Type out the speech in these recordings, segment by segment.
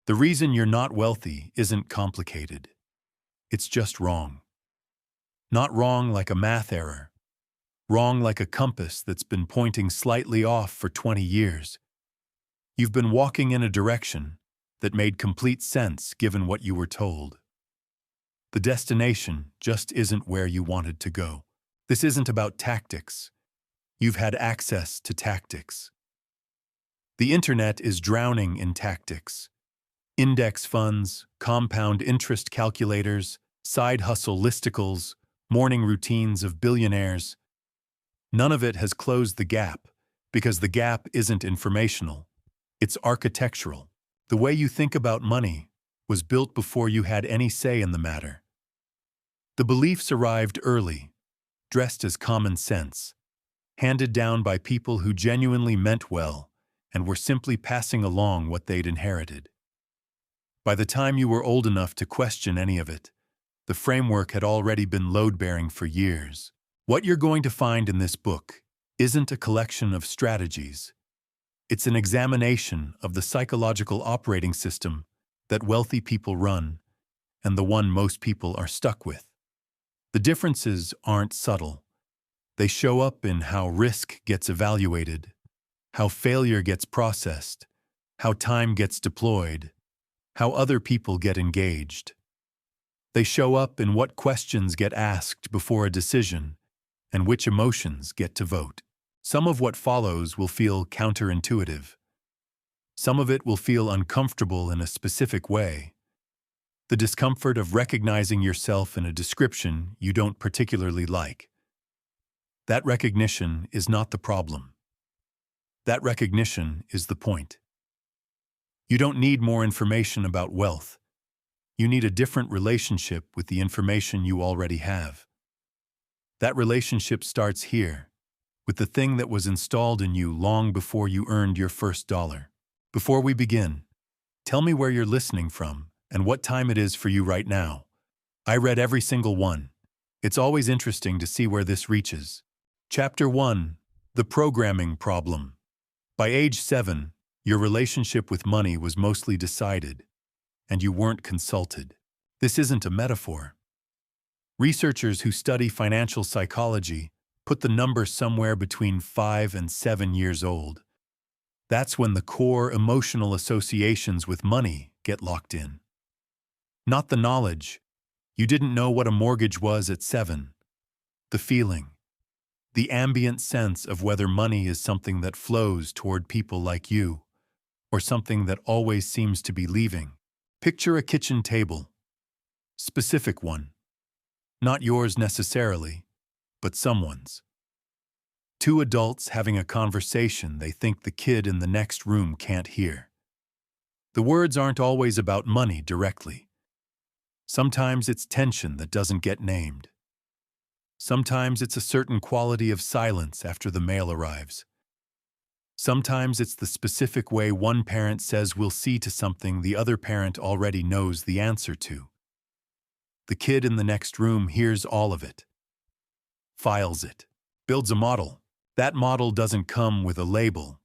The reason you're not wealthy isn't complicated. It's just wrong. Not wrong like a math error. Wrong like a compass that's been pointing slightly off for 20 years. You've been walking in a direction that made complete sense given what you were told. The destination just isn't where you wanted to go. This isn't about tactics. You've had access to tactics. The internet is drowning in tactics. Index funds, compound interest calculators, side hustle listicles, morning routines of billionaires. None of it has closed the gap, because the gap isn't informational. It's architectural. The way you think about money was built before you had any say in the matter. The beliefs arrived early, dressed as common sense, handed down by people who genuinely meant well and were simply passing along what they'd inherited. By the time you were old enough to question any of it, the framework had already been load-bearing for years. What you're going to find in this book isn't a collection of strategies. It's an examination of the psychological operating system that wealthy people run and the one most people are stuck with. The differences aren't subtle. They show up in how risk gets evaluated, how failure gets processed, how time gets deployed, how other people get engaged. They show up in what questions get asked before a decision and which emotions get to vote. Some of what follows will feel counterintuitive. Some of it will feel uncomfortable in a specific way. The discomfort of recognizing yourself in a description you don't particularly like. That recognition is not the problem. That recognition is the point. You don't need more information about wealth. You need a different relationship with the information you already have. That relationship starts here, with the thing that was installed in you long before you earned your first dollar. Before we begin, tell me where you're listening from and what time it is for you right now. I read every single one. It's always interesting to see where this reaches. Chapter 1: The Programming Problem. By age 7, your relationship with money was mostly decided, and you weren't consulted. This isn't a metaphor. Researchers who study financial psychology put the number somewhere between 5 and 7 years old. That's when the core emotional associations with money get locked in. Not the knowledge. You didn't know what a mortgage was at 7. The feeling. The ambient sense of whether money is something that flows toward people like you, or something that always seems to be leaving. Picture a kitchen table. Specific one. Not yours necessarily, but someone's. 2 adults having a conversation they think the kid in the next room can't hear. The words aren't always about money directly. Sometimes it's tension that doesn't get named. Sometimes it's a certain quality of silence after the mail arrives. Sometimes it's the specific way one parent says we'll see to something the other parent already knows the answer to. The kid in the next room hears all of it, files it, builds a model. That model doesn't come with a label.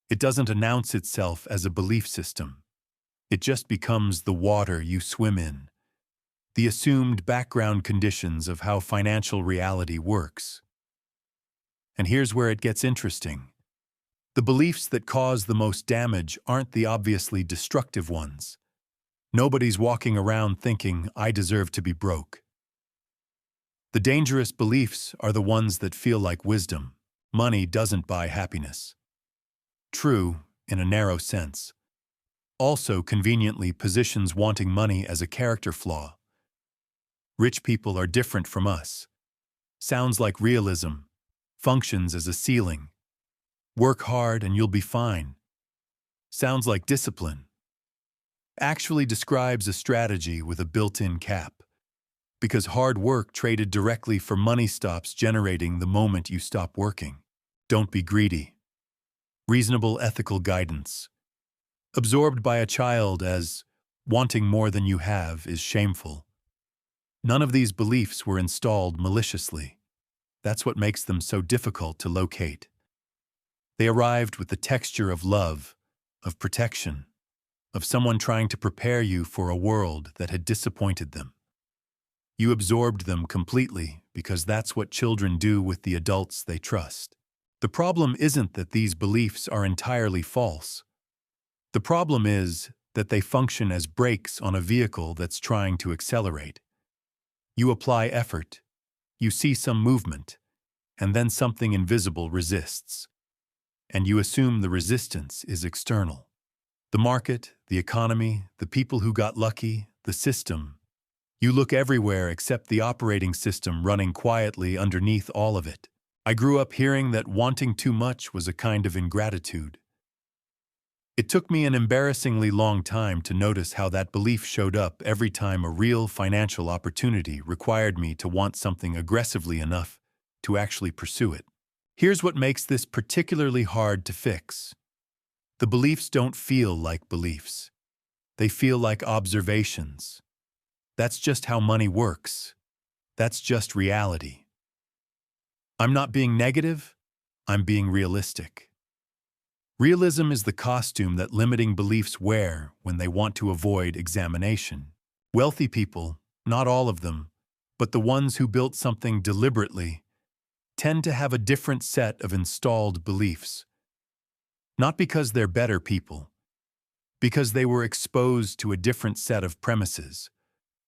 It doesn't announce itself as a belief system. It just becomes the water you swim in, the assumed background conditions of how financial reality works. And here's where it gets interesting. The beliefs that cause the most damage aren't the obviously destructive ones. Nobody's walking around thinking, I deserve to be broke. The dangerous beliefs are the ones that feel like wisdom. Money doesn't buy happiness. True, in a narrow sense. Also conveniently positions wanting money as a character flaw. Rich people are different from us. Sounds like realism. Functions as a ceiling. Work hard and you'll be fine. Sounds like discipline. Actually describes a strategy with a built-in cap. Because hard work traded directly for money stops generating the moment you stop working. Don't be greedy. Reasonable ethical guidance. Absorbed by a child as wanting more than you have is shameful. None of these beliefs were installed maliciously. That's what makes them so difficult to locate. They arrived with the texture of love, of protection, of someone trying to prepare you for a world that had disappointed them. You absorbed them completely because that's what children do with the adults they trust. The problem isn't that these beliefs are entirely false. The problem is that they function as brakes on a vehicle that's trying to accelerate. You apply effort, you see some movement, and then something invisible resists. And you assume the resistance is external. The market, the economy, the people who got lucky, the system. You look everywhere except the operating system running quietly underneath all of it. I grew up hearing that wanting too much was a kind of ingratitude. It took me an embarrassingly long time to notice how that belief showed up every time a real financial opportunity required me to want something aggressively enough to actually pursue it. Here's what makes this particularly hard to fix. The beliefs don't feel like beliefs. They feel like observations. That's just how money works. That's just reality. I'm not being negative, I'm being realistic. Realism is the costume that limiting beliefs wear when they want to avoid examination. Wealthy people, not all of them, but the ones who built something deliberately, tend to have a different set of installed beliefs. Not because they're better people, because they were exposed to a different set of premises,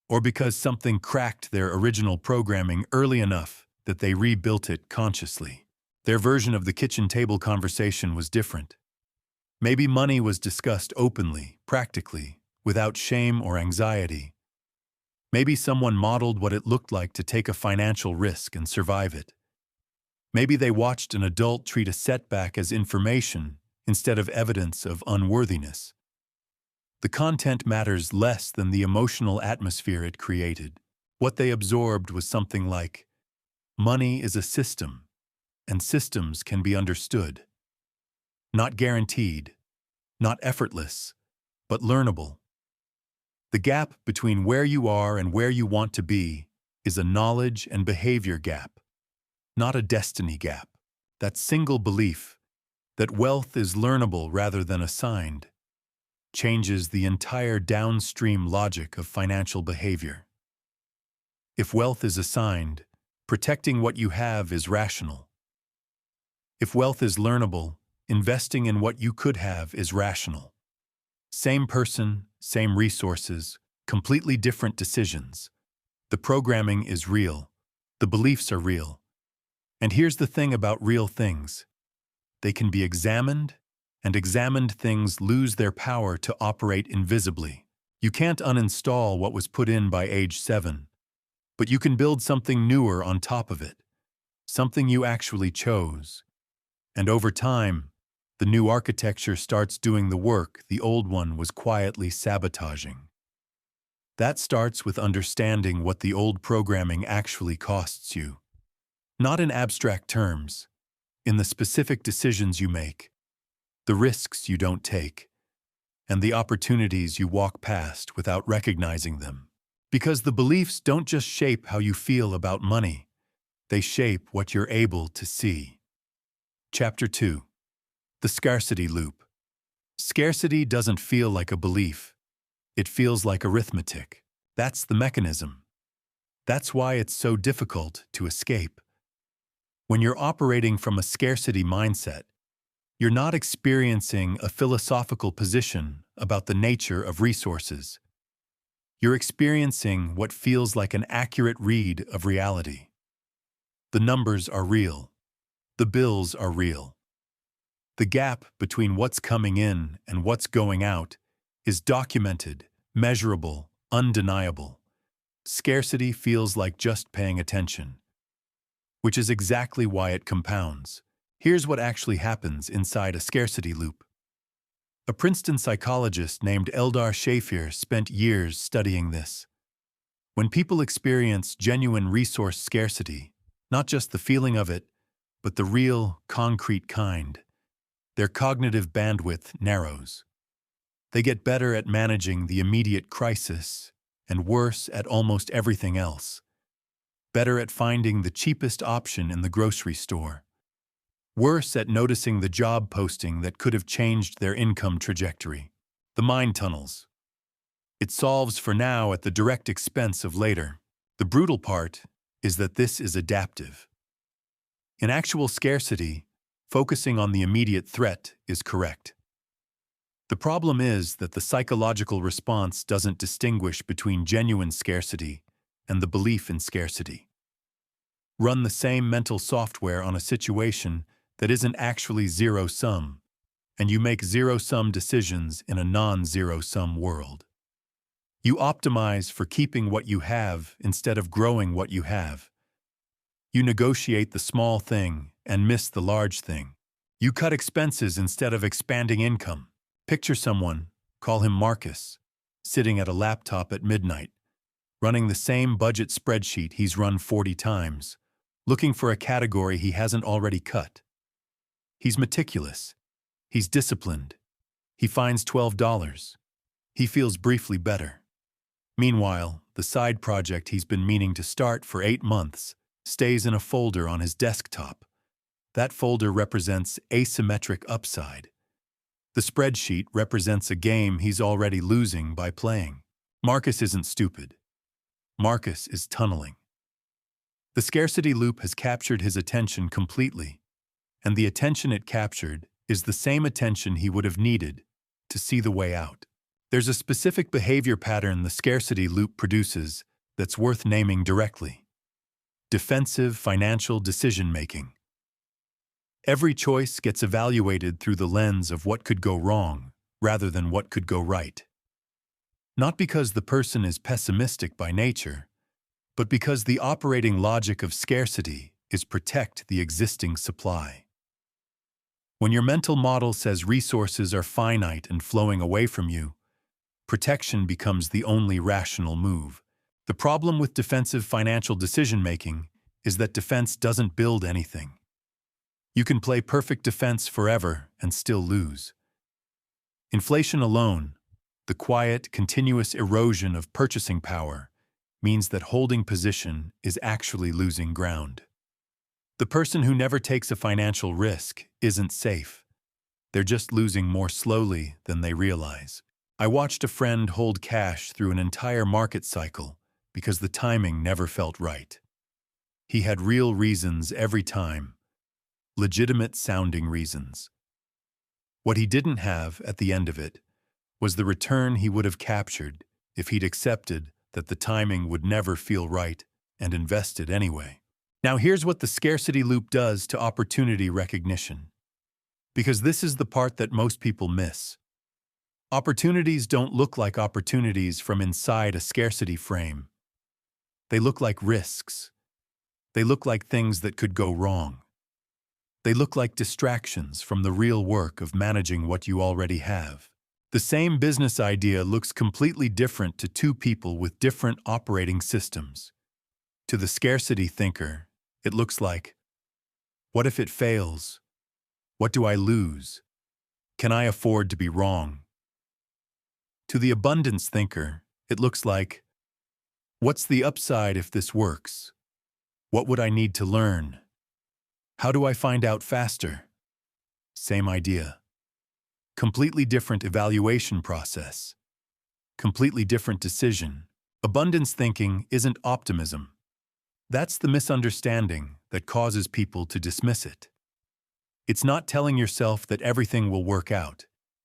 or because something cracked their original programming early enough that they rebuilt it consciously. Their version of the kitchen table conversation was different. Maybe money was discussed openly, practically, without shame or anxiety. Maybe someone modeled what it looked like to take a financial risk and survive it. Maybe they watched an adult treat a setback as information instead of evidence of unworthiness. The content matters less than the emotional atmosphere it created. What they absorbed was something like, money is a system, and systems can be understood. Not guaranteed, not effortless, but learnable. The gap between where you are and where you want to be is a knowledge and behavior gap, not a destiny gap. That single belief, that wealth is learnable rather than assigned, changes the entire downstream logic of financial behavior. If wealth is assigned, protecting what you have is rational. If wealth is learnable, investing in what you could have is rational. Same person, same resources, completely different decisions. The programming is real. The beliefs are real. And here's the thing about real things. They can be examined, and examined things lose their power to operate invisibly. You can't uninstall what was put in by age 7, but you can build something newer on top of it, something you actually chose. And over time, the new architecture starts doing the work the old one was quietly sabotaging. That starts with understanding what the old programming actually costs you. Not in abstract terms, in the specific decisions you make, the risks you don't take, and the opportunities you walk past without recognizing them. Because the beliefs don't just shape how you feel about money, they shape what you're able to see. Chapter 2. The Scarcity Loop. Scarcity doesn't feel like a belief. It feels like arithmetic. That's the mechanism. That's why it's so difficult to escape. When you're operating from a scarcity mindset, you're not experiencing a philosophical position about the nature of resources. You're experiencing what feels like an accurate read of reality. The numbers are real. The bills are real. The gap between what's coming in and what's going out is documented, measurable, undeniable. Scarcity feels like just paying attention, which is exactly why it compounds. Here's what actually happens inside a scarcity loop. A Princeton psychologist named Eldar Shafir spent years studying this. When people experience genuine resource scarcity, not just the feeling of it, but the real, concrete kind, their cognitive bandwidth narrows. They get better at managing the immediate crisis and worse at almost everything else. Better at finding the cheapest option in the grocery store. Worse at noticing the job posting that could have changed their income trajectory. the mind tunnels. It solves for now at the direct expense of later. The brutal part is that this is adaptive. In actual scarcity, focusing on the immediate threat is correct. The problem is that the psychological response doesn't distinguish between genuine scarcity and the belief in scarcity. Run the same mental software on a situation that isn't actually zero-sum, and you make zero-sum decisions in a non-zero-sum world. You optimize for keeping what you have instead of growing what you have. You negotiate the small thing and miss the large thing. You cut expenses instead of expanding income. Picture someone, call him Marcus, sitting at a laptop at midnight, running the same budget spreadsheet he's run 40 times, looking for a category he hasn't already cut. He's meticulous. He's disciplined. He finds $12. He feels briefly better. Meanwhile, the side project he's been meaning to start for 8 months stays in a folder on his desktop. That folder represents asymmetric upside. The spreadsheet represents a game he's already losing by playing. Marcus isn't stupid. Marcus is tunneling. The scarcity loop has captured his attention completely, and the attention it captured is the same attention he would have needed to see the way out. There's a specific behavior pattern the scarcity loop produces that's worth naming directly: defensive financial decision-making. Every choice gets evaluated through the lens of what could go wrong rather than what could go right. Not because the person is pessimistic by nature, but because the operating logic of scarcity is protect the existing supply. When your mental model says resources are finite and flowing away from you, protection becomes the only rational move. The problem with defensive financial decision-making is that defense doesn't build anything. You can play perfect defense forever and still lose. Inflation alone, the quiet, continuous erosion of purchasing power, means that holding position is actually losing ground. The person who never takes a financial risk isn't safe. They're just losing more slowly than they realize. I watched a friend hold cash through an entire market cycle because the timing never felt right. He had real reasons every time, legitimate-sounding reasons. What he didn't have at the end of it was the return he would have captured if he'd accepted that the timing would never feel right and invested anyway. Now here's what the scarcity loop does to opportunity recognition, because this is the part that most people miss. Opportunities don't look like opportunities from inside a scarcity frame. They look like risks. They look like things that could go wrong. They look like distractions from the real work of managing what you already have. The same business idea looks completely different to two people with different operating systems. To the scarcity thinker, it looks like, what if it fails? What do I lose? Can I afford to be wrong? To the abundance thinker, it looks like, what's the upside if this works? What would I need to learn? How do I find out faster? Same idea. Completely different evaluation process. Completely different decision. Abundance thinking isn't optimism. That's the misunderstanding that causes people to dismiss it. It's not telling yourself that everything will work out.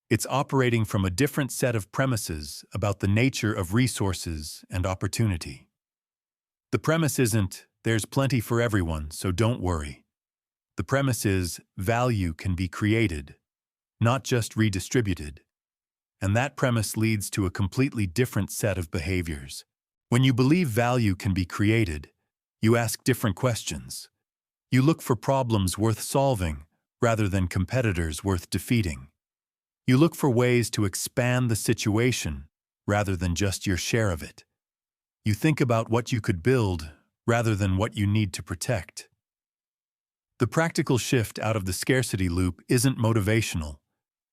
It's operating from a different set of premises about the nature of resources and opportunity. The premise isn't, there's plenty for everyone, so don't worry. The premise is, value can be created, not just redistributed. And that premise leads to a completely different set of behaviors. When you believe value can be created, you ask different questions. You look for problems worth solving rather than competitors worth defeating. You look for ways to expand the situation rather than just your share of it. You think about what you could build rather than what you need to protect. The practical shift out of the scarcity loop isn't motivational,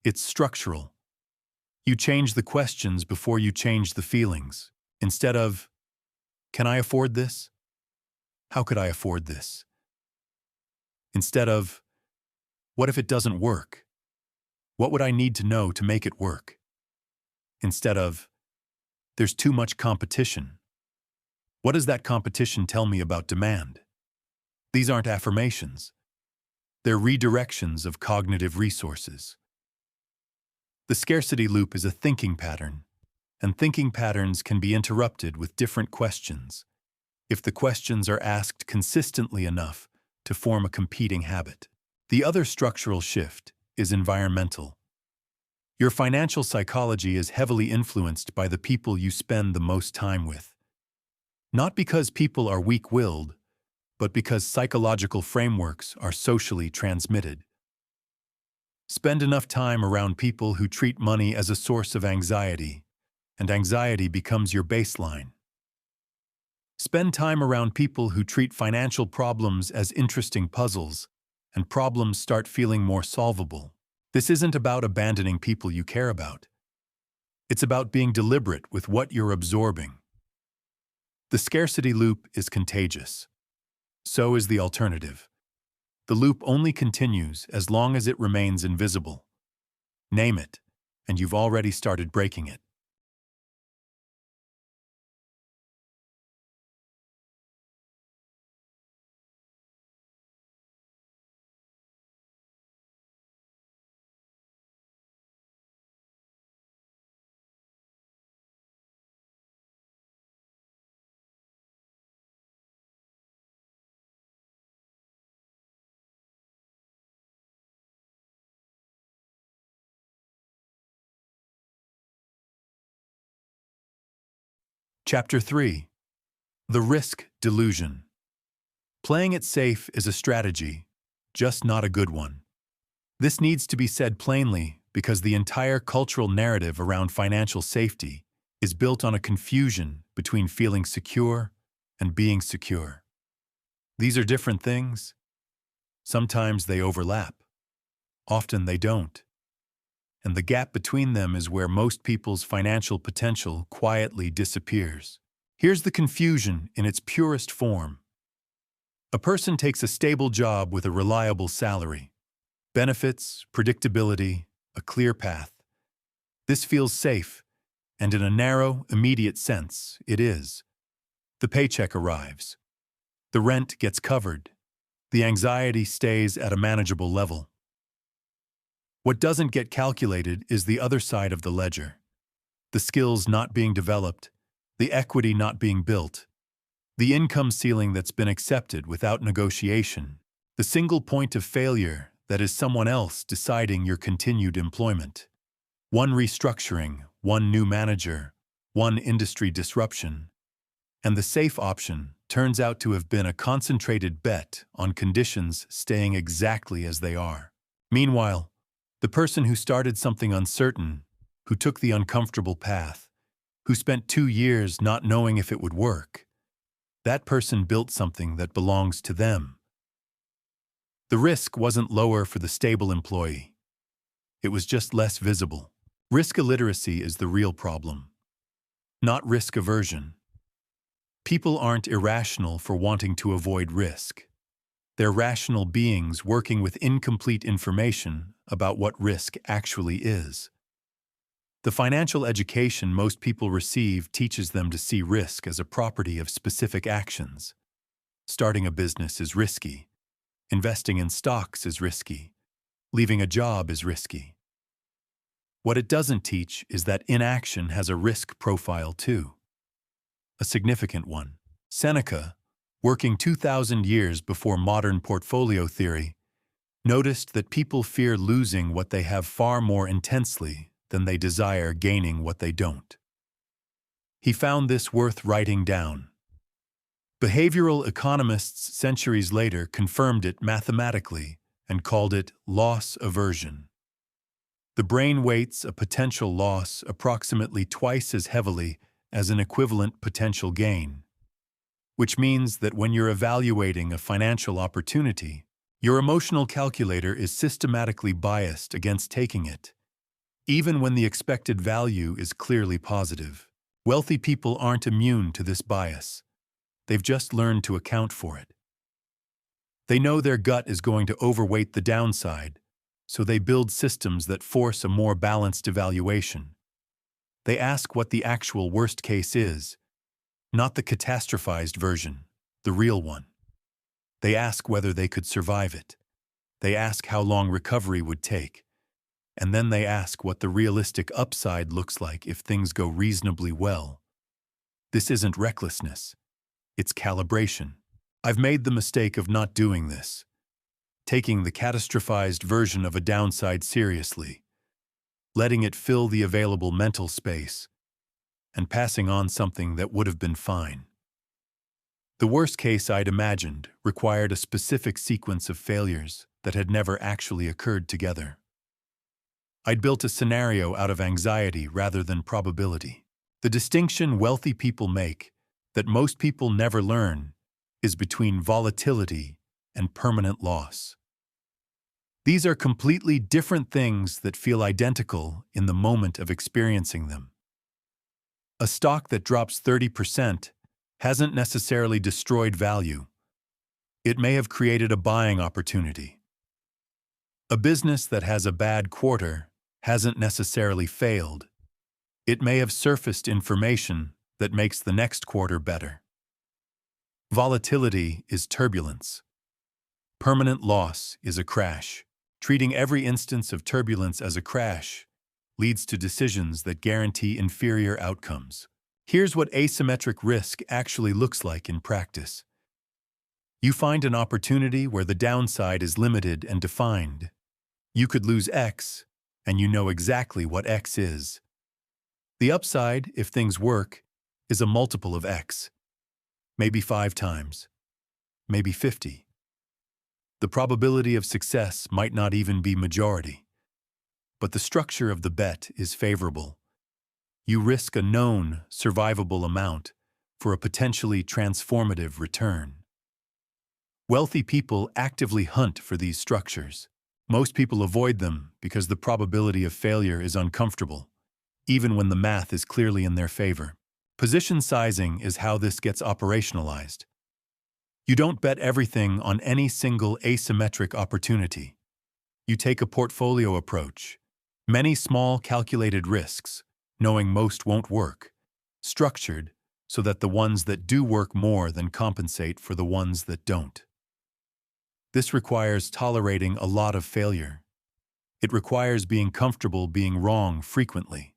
it's structural. You change the questions before you change the feelings. Instead of, can I afford this? How could I afford this? Instead of, what if it doesn't work? What would I need to know to make it work? instead of, "There's too much competition." What does that competition tell me about demand? These aren't affirmations. They're redirections of cognitive resources. The scarcity loop is a thinking pattern, and thinking patterns can be interrupted with different questions if the questions are asked consistently enough to form a competing habit. The other structural shift is environmental. Your financial psychology is heavily influenced by the people you spend the most time with. Not because people are weak-willed, but because psychological frameworks are socially transmitted. Spend enough time around people who treat money as a source of anxiety, and anxiety becomes your baseline. Spend time around people who treat financial problems as interesting puzzles, and problems start feeling more solvable. This isn't about abandoning people you care about. It's about being deliberate with what you're absorbing. The scarcity loop is contagious. So is the alternative. The loop only continues as long as it remains invisible. Name it, and you've already started breaking it. Chapter 3. The Risk Delusion. Playing it safe is a strategy, just not a good one. This needs to be said plainly because the entire cultural narrative around financial safety is built on a confusion between feeling secure and being secure. These are different things. Sometimes they overlap. Often they don't. And the gap between them is where most people's financial potential quietly disappears. Here's the confusion in its purest form. A person takes a stable job with a reliable salary, benefits, predictability, a clear path. This feels safe, and in a narrow, immediate sense, it is. The paycheck arrives. The rent gets covered. The anxiety stays at a manageable level. What doesn't get calculated is the other side of the ledger. The skills not being developed, the equity not being built, the income ceiling that's been accepted without negotiation, the single point of failure that is someone else deciding your continued employment. One restructuring, one new manager, one industry disruption, and the safe option turns out to have been a concentrated bet on conditions staying exactly as they are. Meanwhile, the person who started something uncertain, who took the uncomfortable path, who spent 2 years not knowing if it would work, that person built something that belongs to them. The risk wasn't lower for the stable employee. It was just less visible. Risk illiteracy is the real problem, not risk aversion. People aren't irrational for wanting to avoid risk. They're rational beings working with incomplete information about what risk actually is. The financial education most people receive teaches them to see risk as a property of specific actions. Starting a business is risky. Investing in stocks is risky. Leaving a job is risky. What it doesn't teach is that inaction has a risk profile too. A significant one. Seneca, working 2,000 years before modern portfolio theory, noticed that people fear losing what they have far more intensely than they desire gaining what they don't. He found this worth writing down. Behavioral economists centuries later confirmed it mathematically and called it loss aversion. The brain weights a potential loss approximately twice as heavily as an equivalent potential gain, which means that when you're evaluating a financial opportunity, your emotional calculator is systematically biased against taking it, even when the expected value is clearly positive. Wealthy people aren't immune to this bias. They've just learned to account for it. They know their gut is going to overweight the downside, so they build systems that force a more balanced evaluation. They ask what the actual worst case is, not the catastrophized version, the real one. They ask whether they could survive it. They ask how long recovery would take. And then they ask what the realistic upside looks like if things go reasonably well. This isn't recklessness. It's calibration. I've made the mistake of not doing this, taking the catastrophized version of a downside seriously, letting it fill the available mental space, and passing on something that would have been fine. The worst case I'd imagined required a specific sequence of failures that had never actually occurred together. I'd built a scenario out of anxiety rather than probability. The distinction wealthy people make, that most people never learn, is between volatility and permanent loss. These are completely different things that feel identical in the moment of experiencing them. A stock that drops 30% hasn't necessarily destroyed value. It may have created a buying opportunity. A business that has a bad quarter hasn't necessarily failed. It may have surfaced information that makes the next quarter better. Volatility is turbulence. Permanent loss is a crash. Treating every instance of turbulence as a crash leads to decisions that guarantee inferior outcomes. Here's what asymmetric risk actually looks like in practice. You find an opportunity where the downside is limited and defined. You could lose X, and you know exactly what X is. The upside, if things work, is a multiple of X. Maybe 5 times. Maybe 50. The probability of success might not even be majority. But the structure of the bet is favorable. You risk a known, survivable amount for a potentially transformative return. Wealthy people actively hunt for these structures. Most people avoid them because the probability of failure is uncomfortable, even when the math is clearly in their favor. Position sizing is how this gets operationalized. You don't bet everything on any single asymmetric opportunity. You take a portfolio approach, many small calculated risks, knowing most won't work, structured so that the ones that do work more than compensate for the ones that don't. This requires tolerating a lot of failure. It requires being comfortable being wrong frequently.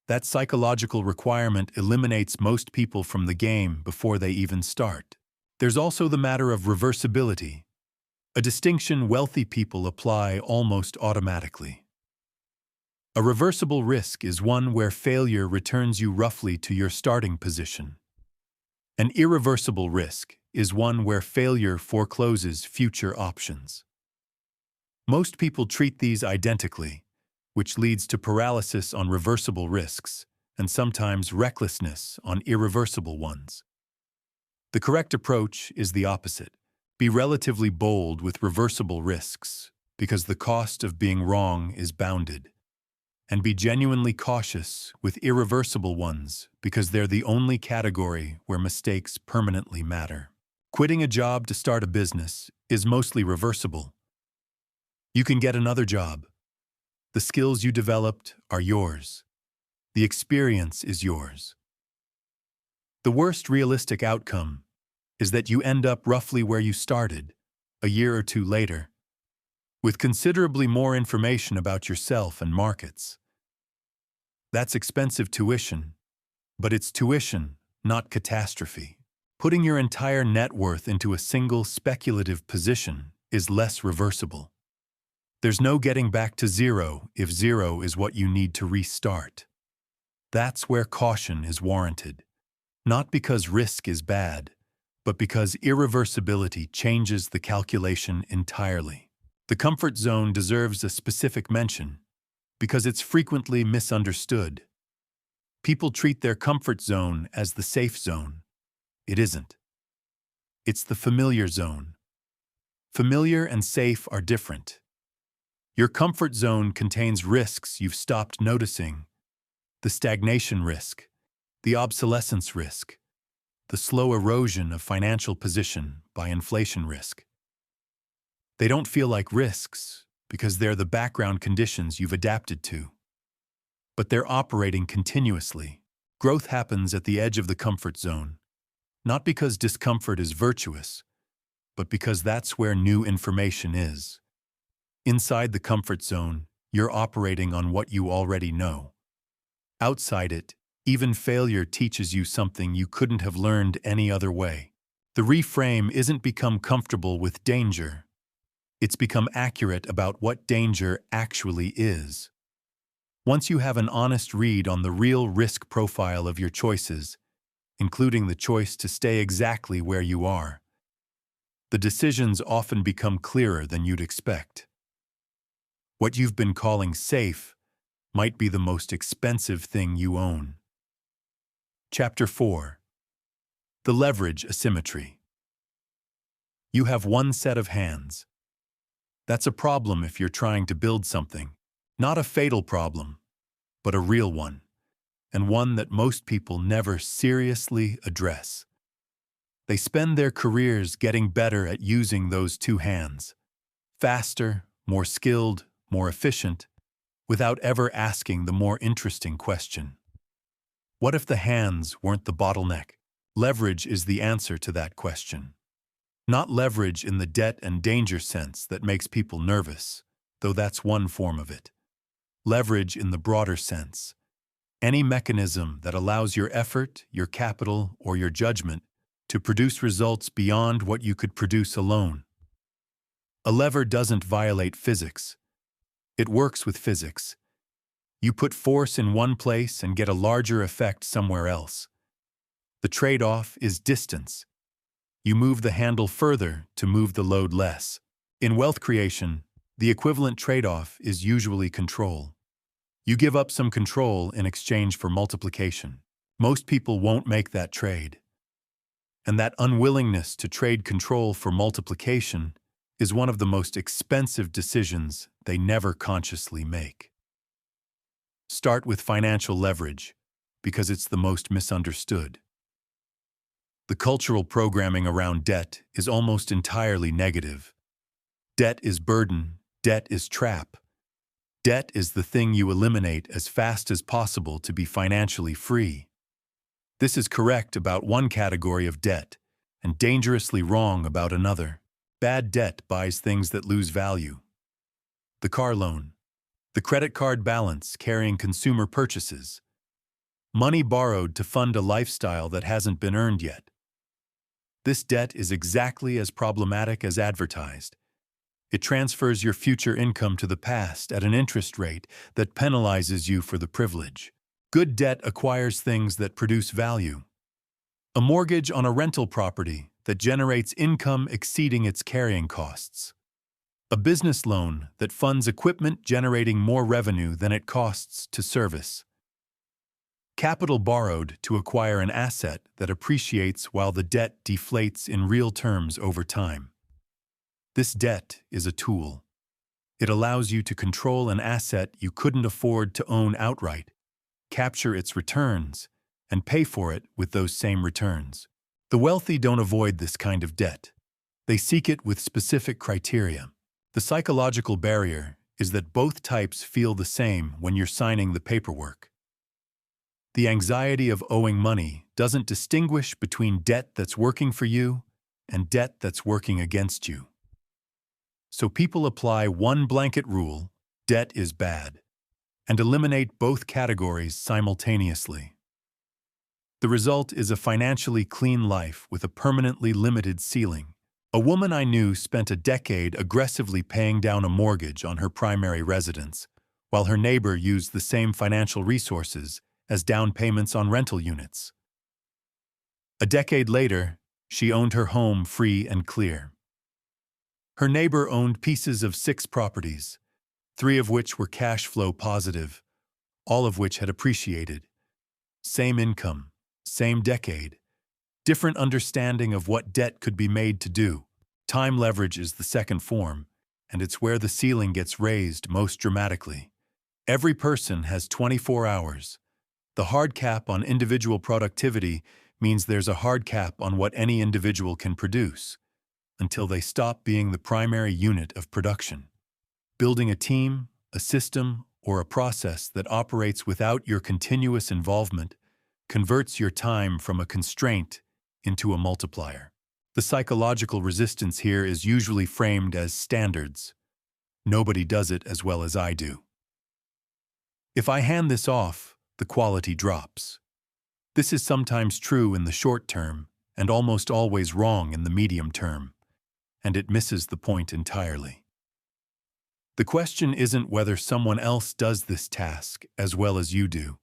That psychological requirement eliminates most people from the game before they even start. There's also the matter of reversibility, a distinction wealthy people apply almost automatically. A reversible risk is one where failure returns you roughly to your starting position. An irreversible risk is one where failure forecloses future options. Most people treat these identically, which leads to paralysis on reversible risks and sometimes recklessness on irreversible ones. The correct approach is the opposite. Be relatively bold with reversible risks because the cost of being wrong is bounded. And be genuinely cautious with irreversible ones because they're the only category where mistakes permanently matter. Quitting a job to start a business is mostly reversible. You can get another job. The skills you developed are yours. The experience is yours. The worst realistic outcome is that you end up roughly where you started, a year or two later, with considerably more information about yourself and markets. That's expensive tuition, but it's tuition, not catastrophe. Putting your entire net worth into a single speculative position is less reversible. There's no getting back to zero if zero is what you need to restart. That's where caution is warranted, not because risk is bad, but because irreversibility changes the calculation entirely. The comfort zone deserves a specific mention because it's frequently misunderstood. People treat their comfort zone as the safe zone. It isn't. It's the familiar zone. Familiar and safe are different. Your comfort zone contains risks you've stopped noticing: the stagnation risk, the obsolescence risk, the slow erosion of financial position by inflation risk. They don't feel like risks because they're the background conditions you've adapted to. but they're operating continuously. Growth happens at the edge of the comfort zone, not because discomfort is virtuous, but because that's where new information is. Inside the comfort zone, you're operating on what you already know. Outside it, even failure teaches you something you couldn't have learned any other way. The reframe isn't become comfortable with danger. It's become accurate about what danger actually is. Once you have an honest read on the real risk profile of your choices, including the choice to stay exactly where you are, the decisions often become clearer than you'd expect. What you've been calling safe might be the most expensive thing you own. Chapter 4. The Leverage Asymmetry. You have one set of hands. That's a problem if you're trying to build something. Not a fatal problem, but a real one, and one that most people never seriously address. They spend their careers getting better at using those two hands, faster, more skilled, more efficient, without ever asking the more interesting question. What if the hands weren't the bottleneck? Leverage is the answer to that question. Not leverage in the debt and danger sense that makes people nervous, though that's one form of it. Leverage in the broader sense. Any mechanism that allows your effort, your capital, or your judgment to produce results beyond what you could produce alone. A lever doesn't violate physics. It works with physics. You put force in one place and get a larger effect somewhere else. The trade-off is distance. You move the handle further to move the load less. In wealth creation, the equivalent trade-off is usually control. You give up some control in exchange for multiplication. Most people won't make that trade. And that unwillingness to trade control for multiplication is one of the most expensive decisions they never consciously make. Start with financial leverage, because it's the most misunderstood. The cultural programming around debt is almost entirely negative. Debt is burden, debt is trap. Debt is the thing you eliminate as fast as possible to be financially free. This is correct about one category of debt, and dangerously wrong about another. Bad debt buys things that lose value. The car loan. The credit card balance carrying consumer purchases. Money borrowed to fund a lifestyle that hasn't been earned yet. This debt is exactly as problematic as advertised. It transfers your future income to the past at an interest rate that penalizes you for the privilege. Good debt acquires things that produce value. A mortgage on a rental property that generates income exceeding its carrying costs. A business loan that funds equipment generating more revenue than it costs to service. Capital borrowed to acquire an asset that appreciates while the debt deflates in real terms over time. This debt is a tool. It allows you to control an asset you couldn't afford to own outright, capture its returns, and pay for it with those same returns. The wealthy don't avoid this kind of debt. They seek it with specific criteria. The psychological barrier is that both types feel the same when you're signing the paperwork. The anxiety of owing money doesn't distinguish between debt that's working for you and debt that's working against you. So people apply one blanket rule, debt is bad, and eliminate both categories simultaneously. The result is a financially clean life with a permanently limited ceiling. A woman I knew spent a decade aggressively paying down a mortgage on her primary residence, while her neighbor used the same financial resources as down payments on rental units. A decade later, she owned her home free and clear. Her neighbor owned pieces of 6 properties, 3 of which were cash flow positive, all of which had appreciated. Same income, same decade, different understanding of what debt could be made to do. Time leverage is the second form, and it's where the ceiling gets raised most dramatically. Every person has 24 hours. The hard cap on individual productivity means there's a hard cap on what any individual can produce, until they stop being the primary unit of production. Building a team, a system, or a process that operates without your continuous involvement converts your time from a constraint into a multiplier. The psychological resistance here is usually framed as standards. Nobody does it as well as I do. If I hand this off, the quality drops. This is sometimes true in the short term and almost always wrong in the medium term, and it misses the point entirely. The question isn't whether someone else does this task as well as you do.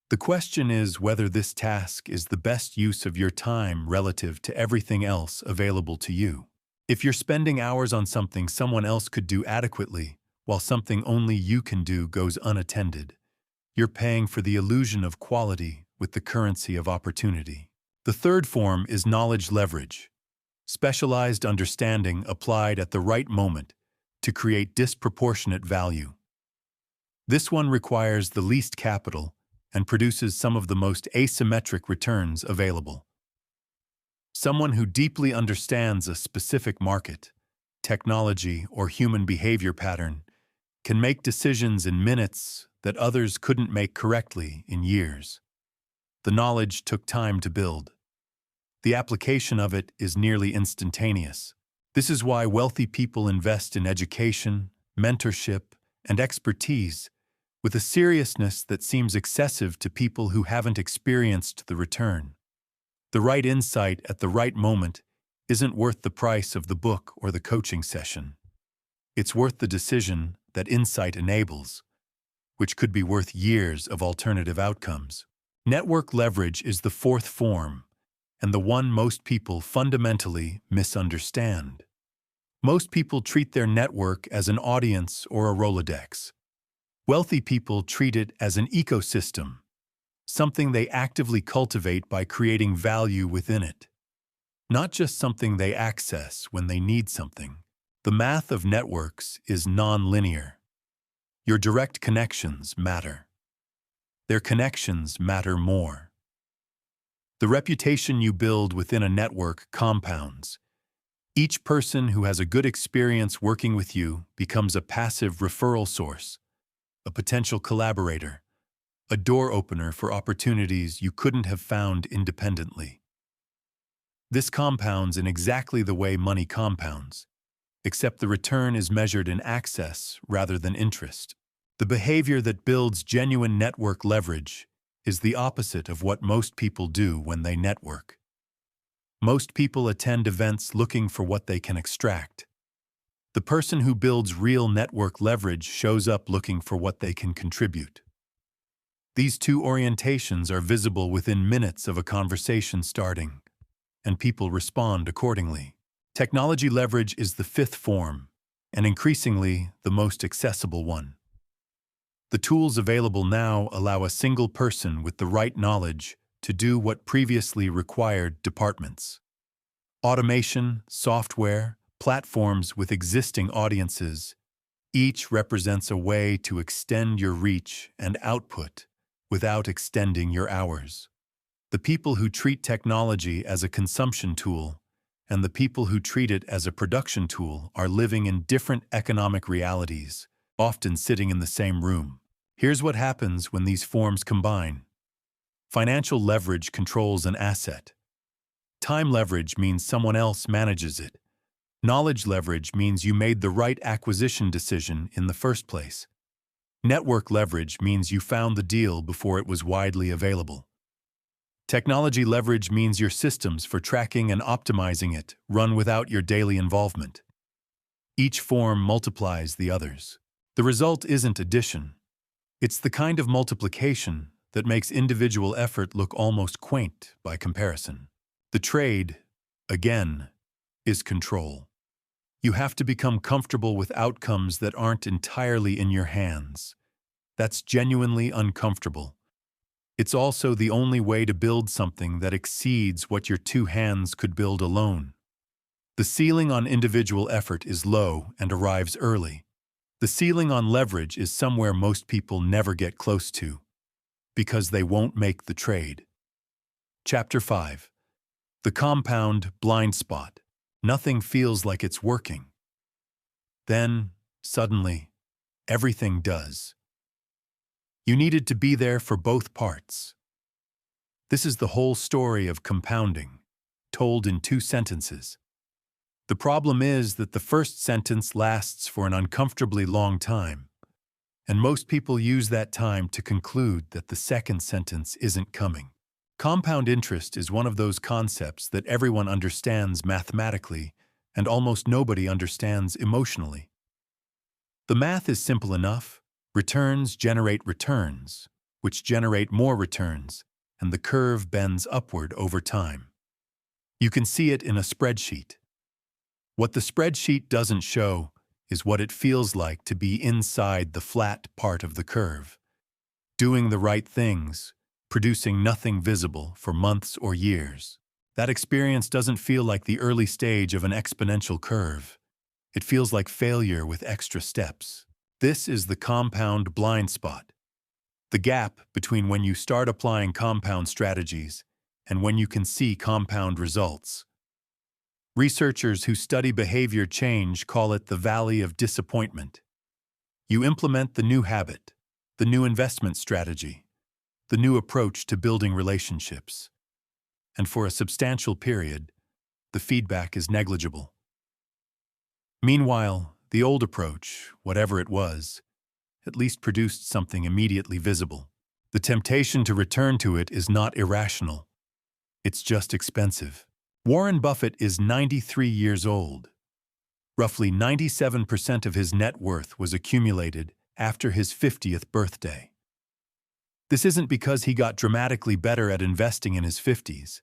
The question is whether this task is the best use of your time relative to everything else available to you. If you're spending hours on something someone else could do adequately, while something only you can do goes unattended, you're paying for the illusion of quality with the currency of opportunity. The third form is knowledge leverage, specialized understanding applied at the right moment to create disproportionate value. This one requires the least capital and produces some of the most asymmetric returns available. Someone who deeply understands a specific market, technology, or human behavior pattern can make decisions in minutes that others couldn't make correctly in years. The knowledge took time to build. The application of it is nearly instantaneous. This is why wealthy people invest in education, mentorship, and expertise with a seriousness that seems excessive to people who haven't experienced the return. The right insight at the right moment isn't worth the price of the book or the coaching session. It's worth the decision that insight enables, which could be worth years of alternative outcomes. Network leverage is the fourth form, and the one most people fundamentally misunderstand. Most people treat their network as an audience or a Rolodex. Wealthy people treat it as an ecosystem, something they actively cultivate by creating value within it, not just something they access when they need something. The math of networks is non-linear. Your direct connections matter. Their connections matter more. The reputation you build within a network compounds. Each person who has a good experience working with you becomes a passive referral source, a potential collaborator, a door opener for opportunities you couldn't have found independently. This compounds in exactly the way money compounds, except the return is measured in access rather than interest. The behavior that builds genuine network leverage is the opposite of what most people do when they network. Most people attend events looking for what they can extract. The person who builds real network leverage shows up looking for what they can contribute. These two orientations are visible within minutes of a conversation starting, and people respond accordingly. Technology leverage is the fifth form, and increasingly the most accessible one. The tools available now allow a single person with the right knowledge to do what previously required departments. Automation, software, platforms with existing audiences, each represents a way to extend your reach and output without extending your hours. The people who treat technology as a consumption tool and the people who treat it as a production tool are living in different economic realities, often sitting in the same room. Here's what happens when these forms combine. Financial leverage controls an asset. Time leverage means someone else manages it. Knowledge leverage means you made the right acquisition decision in the first place. Network leverage means you found the deal before it was widely available. Technology leverage means your systems for tracking and optimizing it run without your daily involvement. Each form multiplies the others. The result isn't addition. It's the kind of multiplication that makes individual effort look almost quaint by comparison. The trade, again, is control. You have to become comfortable with outcomes that aren't entirely in your hands. That's genuinely uncomfortable. It's also the only way to build something that exceeds what your two hands could build alone. The ceiling on individual effort is low and arrives early. The ceiling on leverage is somewhere most people never get close to, because they won't make the trade. Chapter 5. The compound blind spot. Nothing feels like it's working. Then, suddenly, everything does. You needed to be there for both parts. This is the whole story of compounding, told in 2 sentences. The problem is that the first sentence lasts for an uncomfortably long time, and most people use that time to conclude that the second sentence isn't coming. Compound interest is one of those concepts that everyone understands mathematically and almost nobody understands emotionally. The math is simple enough. Returns generate returns, which generate more returns, and the curve bends upward over time. You can see it in a spreadsheet. What the spreadsheet doesn't show is what it feels like to be inside the flat part of the curve, doing the right things, producing nothing visible for months or years. That experience doesn't feel like the early stage of an exponential curve. It feels like failure with extra steps. This is the compound blind spot, the gap between when you start applying compound strategies and when you can see compound results. Researchers who study behavior change call it the valley of disappointment. You implement the new habit, the new investment strategy, the new approach to building relationships. And for a substantial period, the feedback is negligible. Meanwhile, the old approach, whatever it was, at least produced something immediately visible. The temptation to return to it is not irrational. It's just expensive. Warren Buffett is 93 years old. Roughly 97% of his net worth was accumulated after his 50th birthday. This isn't because he got dramatically better at investing in his 50s.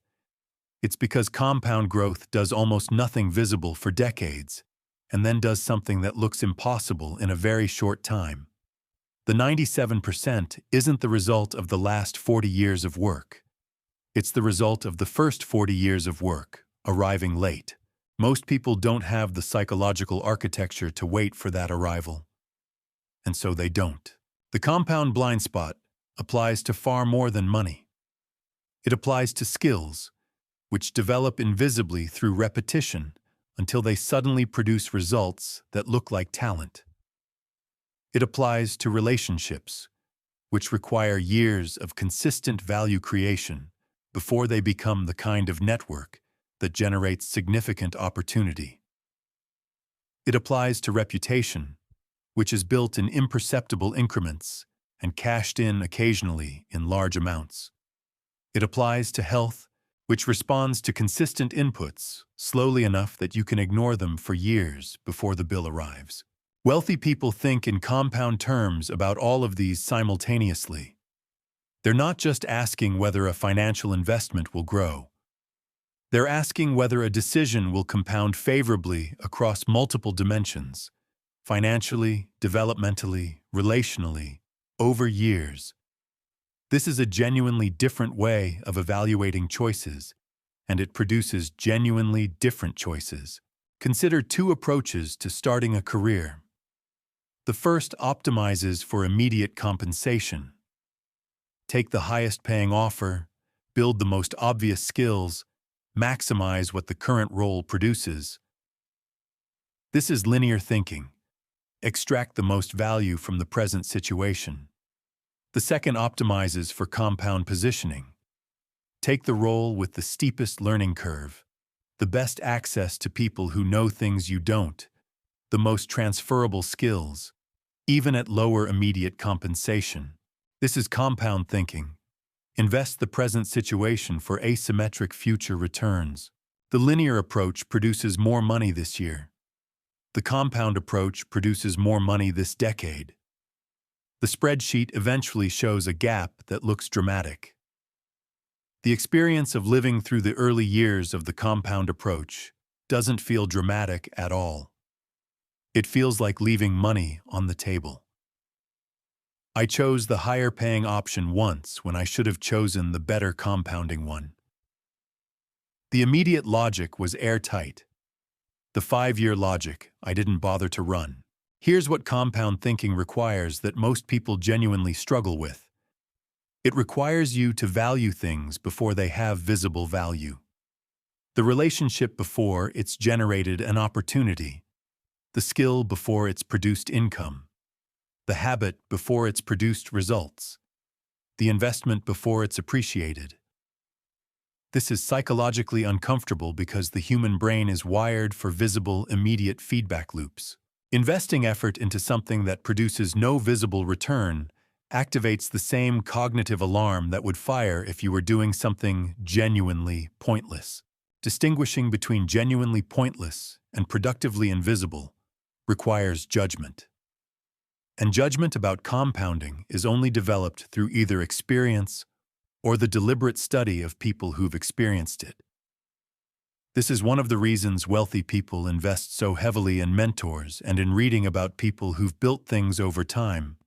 It's because compound growth does almost nothing visible for decades, and then does something that looks impossible in a very short time. The 97% isn't the result of the last 40 years of work. It's the result of the first 40 years of work, arriving late. Most people don't have the psychological architecture to wait for that arrival. And so they don't. The compound blind spot applies to far more than money. It applies to skills, which develop invisibly through repetition until they suddenly produce results that look like talent. It applies to relationships, which require years of consistent value creation before they become the kind of network that generates significant opportunity. It applies to reputation, which is built in imperceptible increments and cashed in occasionally in large amounts. It applies to health, which responds to consistent inputs slowly enough that you can ignore them for years before the bill arrives. Wealthy people think in compound terms about all of these simultaneously. They're not just asking whether a financial investment will grow. They're asking whether a decision will compound favorably across multiple dimensions, financially, developmentally, relationally, over years. This is a genuinely different way of evaluating choices, and it produces genuinely different choices. Consider 2 approaches to starting a career. The first optimizes for immediate compensation. Take the highest-paying offer, build the most obvious skills, maximize what the current role produces. This is linear thinking. Extract the most value from the present situation. The second optimizes for compound positioning. Take the role with the steepest learning curve, the best access to people who know things you don't, the most transferable skills, even at lower immediate compensation. This is compound thinking. Invest the present situation for asymmetric future returns. The linear approach produces more money this year. The compound approach produces more money this decade. The spreadsheet eventually shows a gap that looks dramatic. The experience of living through the early years of the compound approach doesn't feel dramatic at all. It feels like leaving money on the table. I chose the higher-paying option once when I should have chosen the better compounding one. The immediate logic was airtight. The 5-year logic I didn't bother to run. Here's what compound thinking requires that most people genuinely struggle with. It requires you to value things before they have visible value. The relationship before it's generated an opportunity. The skill before it's produced income. the habit before it's produced results, the investment before it's appreciated. This is psychologically uncomfortable because the human brain is wired for visible, immediate feedback loops. Investing effort into something that produces no visible return activates the same cognitive alarm that would fire if you were doing something genuinely pointless. Distinguishing between genuinely pointless and productively invisible requires judgment. And judgment about compounding is only developed through either experience or the deliberate study of people who've experienced it. This is one of the reasons wealthy people invest so heavily in mentors and in reading about people who've built things over time.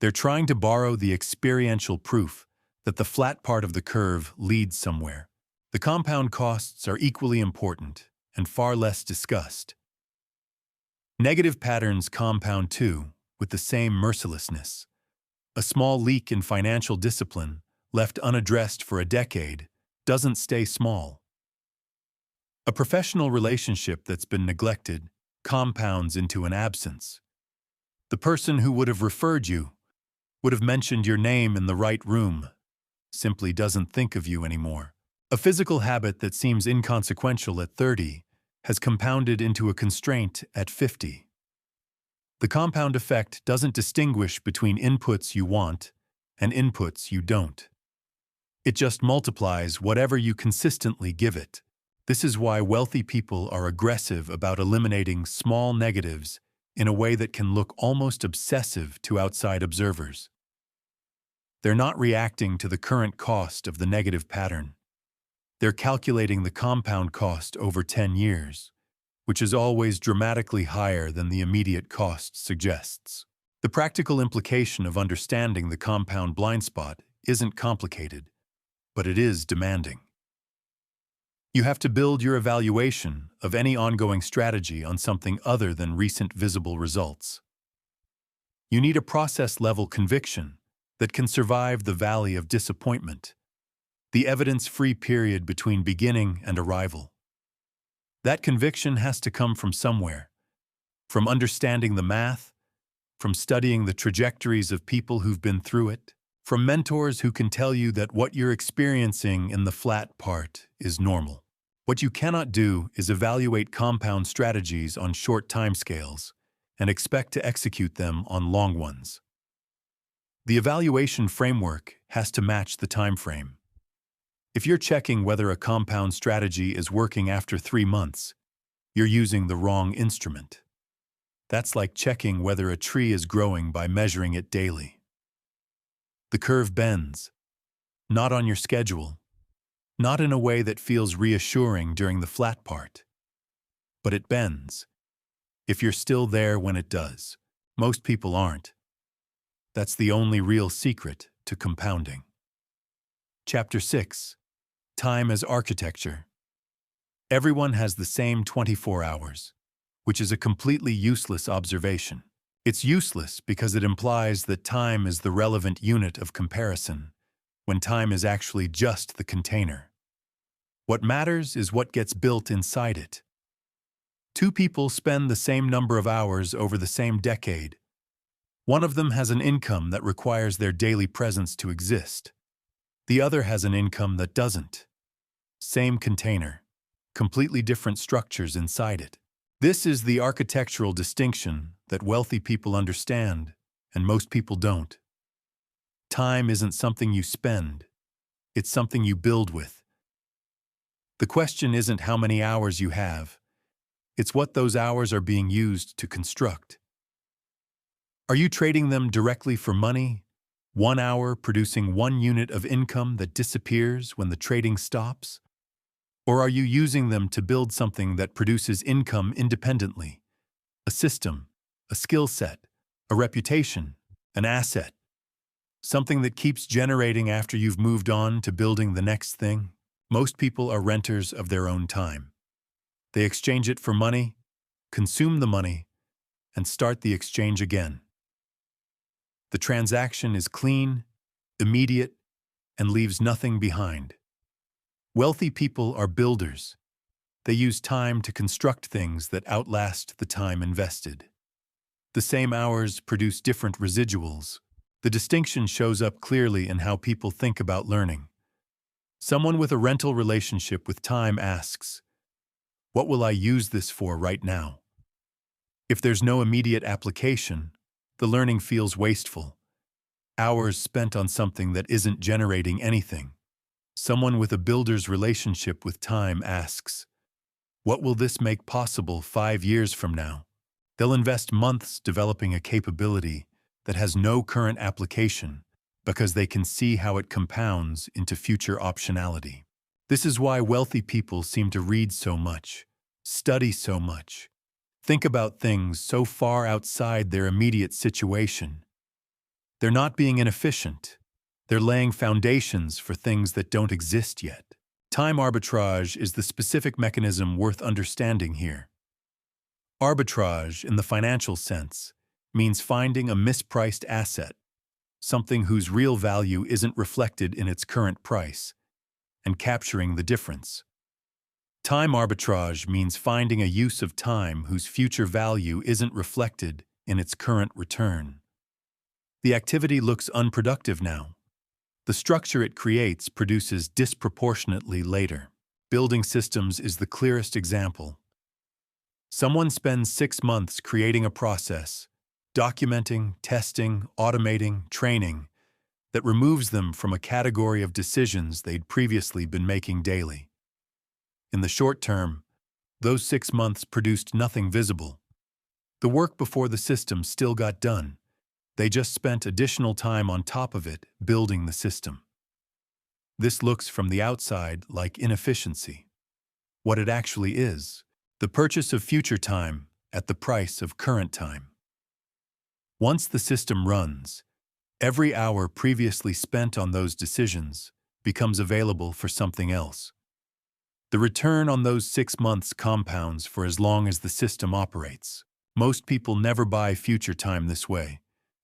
They're trying to borrow the experiential proof that the flat part of the curve leads somewhere. The compound costs are equally important and far less discussed. Negative patterns compound too, with the same mercilessness. A small leak in financial discipline, left unaddressed for a decade, doesn't stay small. A professional relationship that's been neglected compounds into an absence. The person who would have referred you, would have mentioned your name in the right room, simply doesn't think of you anymore. A physical habit that seems inconsequential at 30 has compounded into a constraint at 50. The compound effect doesn't distinguish between inputs you want and inputs you don't. It just multiplies whatever you consistently give it. This is why wealthy people are aggressive about eliminating small negatives in a way that can look almost obsessive to outside observers. They're not reacting to the current cost of the negative pattern. They're calculating the compound cost over 10 years, which is always dramatically higher than the immediate cost suggests. The practical implication of understanding the compound blind spot isn't complicated, but it is demanding. You have to build your evaluation of any ongoing strategy on something other than recent visible results. You need a process-level conviction that can survive the valley of disappointment, the evidence-free period between beginning and arrival. That conviction has to come from somewhere, from understanding the math, from studying the trajectories of people who've been through it, from mentors who can tell you that what you're experiencing in the flat part is normal. What you cannot do is evaluate compound strategies on short timescales and expect to execute them on long ones. The evaluation framework has to match the time frame. If you're checking whether a compound strategy is working after 3 months, you're using the wrong instrument. That's like checking whether a tree is growing by measuring it daily. The curve bends, not on your schedule, not in a way that feels reassuring during the flat part, but it bends. If you're still there when it does, most people aren't. That's the only real secret to compounding. Chapter 6. Time as Architecture. Everyone has the same 24 hours, which is a completely useless observation. It's useless because it implies that time is the relevant unit of comparison, when time is actually just the container. What matters is what gets built inside it. Two people spend the same number of hours over the same decade. One of them has an income that requires their daily presence to exist. The other has an income that doesn't. Same container, completely different structures inside it. This is the architectural distinction that wealthy people understand, and most people don't. Time isn't something you spend, it's something you build with. The question isn't how many hours you have, it's what those hours are being used to construct. Are you trading them directly for money? 1 hour producing 1 unit of income that disappears when the trading stops? Or are you using them to build something that produces income independently? A system, a skill set, a reputation, an asset. Something that keeps generating after you've moved on to building the next thing? Most people are renters of their own time. They exchange it for money, consume the money, and start the exchange again. The transaction is clean, immediate, and leaves nothing behind. Wealthy people are builders. They use time to construct things that outlast the time invested. The same hours produce different residuals. The distinction shows up clearly in how people think about learning. Someone with a rental relationship with time asks, "What will I use this for right now?" If there's no immediate application, the learning feels wasteful. Hours spent on something that isn't generating anything. Someone with a builder's relationship with time asks, "What will this make possible 5 years from now?" They'll invest months developing a capability that has no current application because they can see how it compounds into future optionality. This is why wealthy people seem to read so much, study so much, think about things so far outside their immediate situation. They're not being inefficient. They're laying foundations for things that don't exist yet. Time arbitrage is the specific mechanism worth understanding here. Arbitrage, in the financial sense, means finding a mispriced asset, something whose real value isn't reflected in its current price, and capturing the difference. Time arbitrage means finding a use of time whose future value isn't reflected in its current return. The activity looks unproductive now. The structure it creates produces disproportionately later. Building systems is the clearest example. Someone spends 6 months creating a process, documenting, testing, automating, training, that removes them from a category of decisions they'd previously been making daily. In the short term, those 6 months produced nothing visible. The work before the system still got done. They just spent additional time on top of it building the system. This looks from the outside like inefficiency. What it actually is, the purchase of future time at the price of current time. Once the system runs, every hour previously spent on those decisions becomes available for something else. The return on those 6 months compounds for as long as the system operates. Most people never buy future time this way,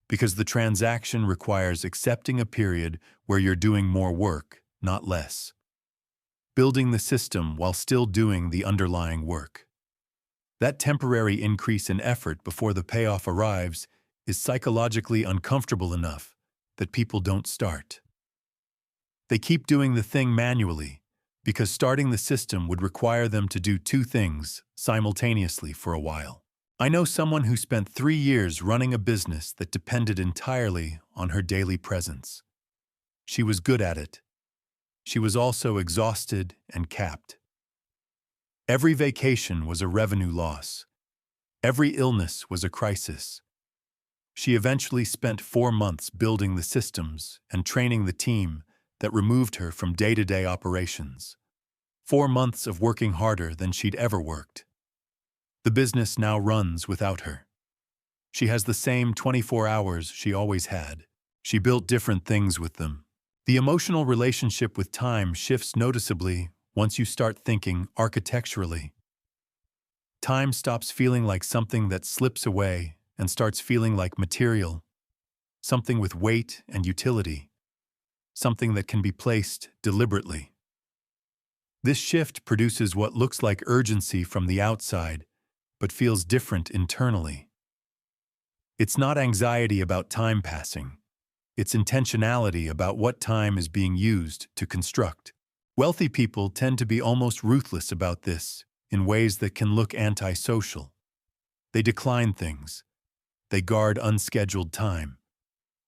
because the transaction requires accepting a period where you're doing more work, not less. Building the system while still doing the underlying work. That temporary increase in effort before the payoff arrives is psychologically uncomfortable enough that people don't start. They keep doing the thing manually because starting the system would require them to do 2 things simultaneously for a while. I know someone who spent 3 years running a business that depended entirely on her daily presence. She was good at it. She was also exhausted and capped. Every vacation was a revenue loss. Every illness was a crisis. She eventually spent 4 months building the systems and training the team that removed her from day-to-day operations. 4 months of working harder than she'd ever worked. The business now runs without her. She has the same 24 hours she always had. She built different things with them. The emotional relationship with time shifts noticeably once you start thinking architecturally. Time stops feeling like something that slips away and starts feeling like material, something with weight and utility, something that can be placed deliberately. This shift produces what looks like urgency from the outside, but feels different internally. It's not anxiety about time passing. It's intentionality about what time is being used to construct. Wealthy people tend to be almost ruthless about this in ways that can look antisocial. They decline things. They guard unscheduled time.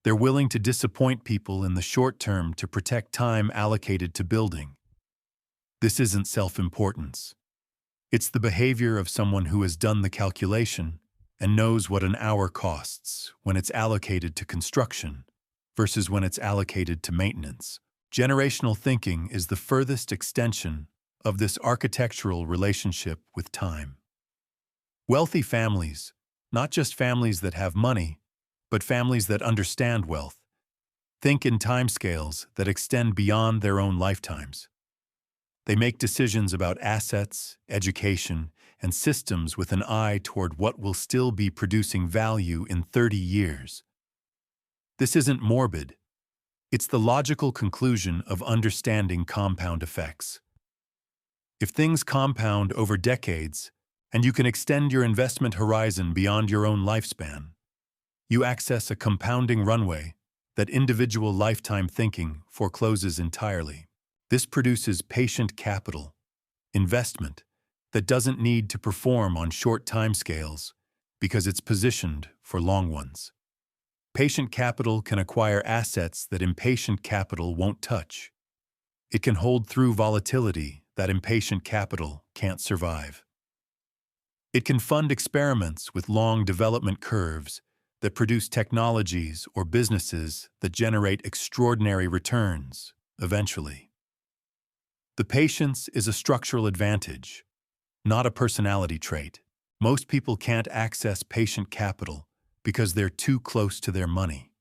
They're willing to disappoint people in the short term to protect time allocated to building. This isn't self-importance. It's the behavior of someone who has done the calculation and knows what an hour costs when it's allocated to construction versus when it's allocated to maintenance. Generational thinking is the furthest extension of this architectural relationship with time. Wealthy families, not just families that have money, but families that understand wealth, think in timescales that extend beyond their own lifetimes. They make decisions about assets, education, and systems with an eye toward what will still be producing value in 30 years. This isn't morbid. It's the logical conclusion of understanding compound effects. If things compound over decades, And you can extend your investment horizon beyond your own lifespan. You access a compounding runway that individual lifetime thinking forecloses entirely. This produces patient capital, investment, that doesn't need to perform on short timescales because it's positioned for long ones. Patient capital can acquire assets that impatient capital won't touch. It can hold through volatility that impatient capital can't survive. It can fund experiments with long development curves that produce technologies or businesses that generate extraordinary returns, eventually. The patience is a structural advantage, not a personality trait. Most people can't access patient capital because they're too close to their money.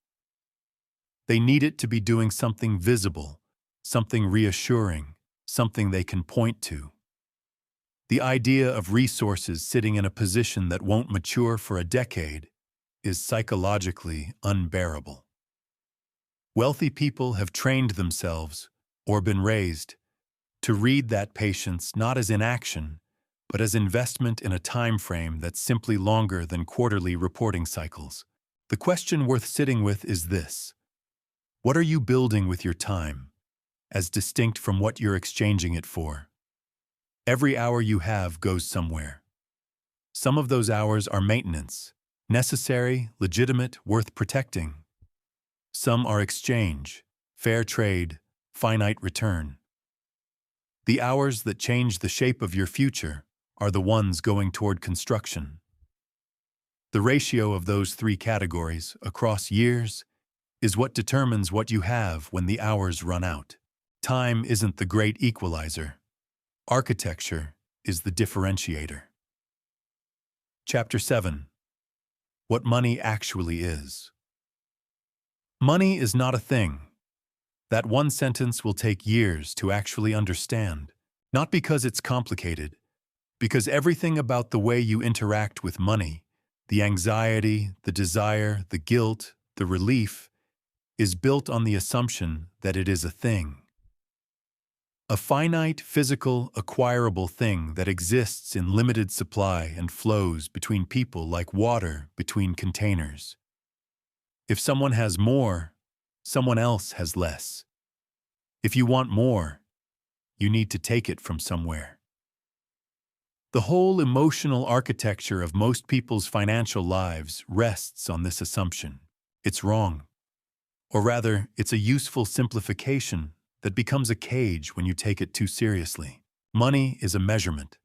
They need it to be doing something visible, something reassuring, something they can point to. The idea of resources sitting in a position that won't mature for a decade is psychologically unbearable. Wealthy people have trained themselves, or been raised, to read that patience not as inaction, but as investment in a time frame that's simply longer than quarterly reporting cycles. The question worth sitting with is this: what are you building with your time, as distinct from what you're exchanging it for? Every hour you have goes somewhere. Some of those hours are maintenance, necessary, legitimate, worth protecting. Some are exchange, fair trade, finite return. The hours that change the shape of your future are the ones going toward construction. The ratio of those three categories across years is what determines what you have when the hours run out. Time isn't the great equalizer. Architecture is the differentiator. Chapter 7. What money actually is. Money is not a thing. That one sentence will take years to actually understand, not because it's complicated, because everything about the way you interact with money, the anxiety, the desire, the guilt, the relief, is built on the assumption that it is a thing. A finite, physical, acquirable thing that exists in limited supply and flows between people like water between containers. If someone has more, someone else has less. If you want more, you need to take it from somewhere. The whole emotional architecture of most people's financial lives rests on this assumption. It's wrong. Or rather, it's a useful simplification that becomes a cage when you take it too seriously. Money is a measurement.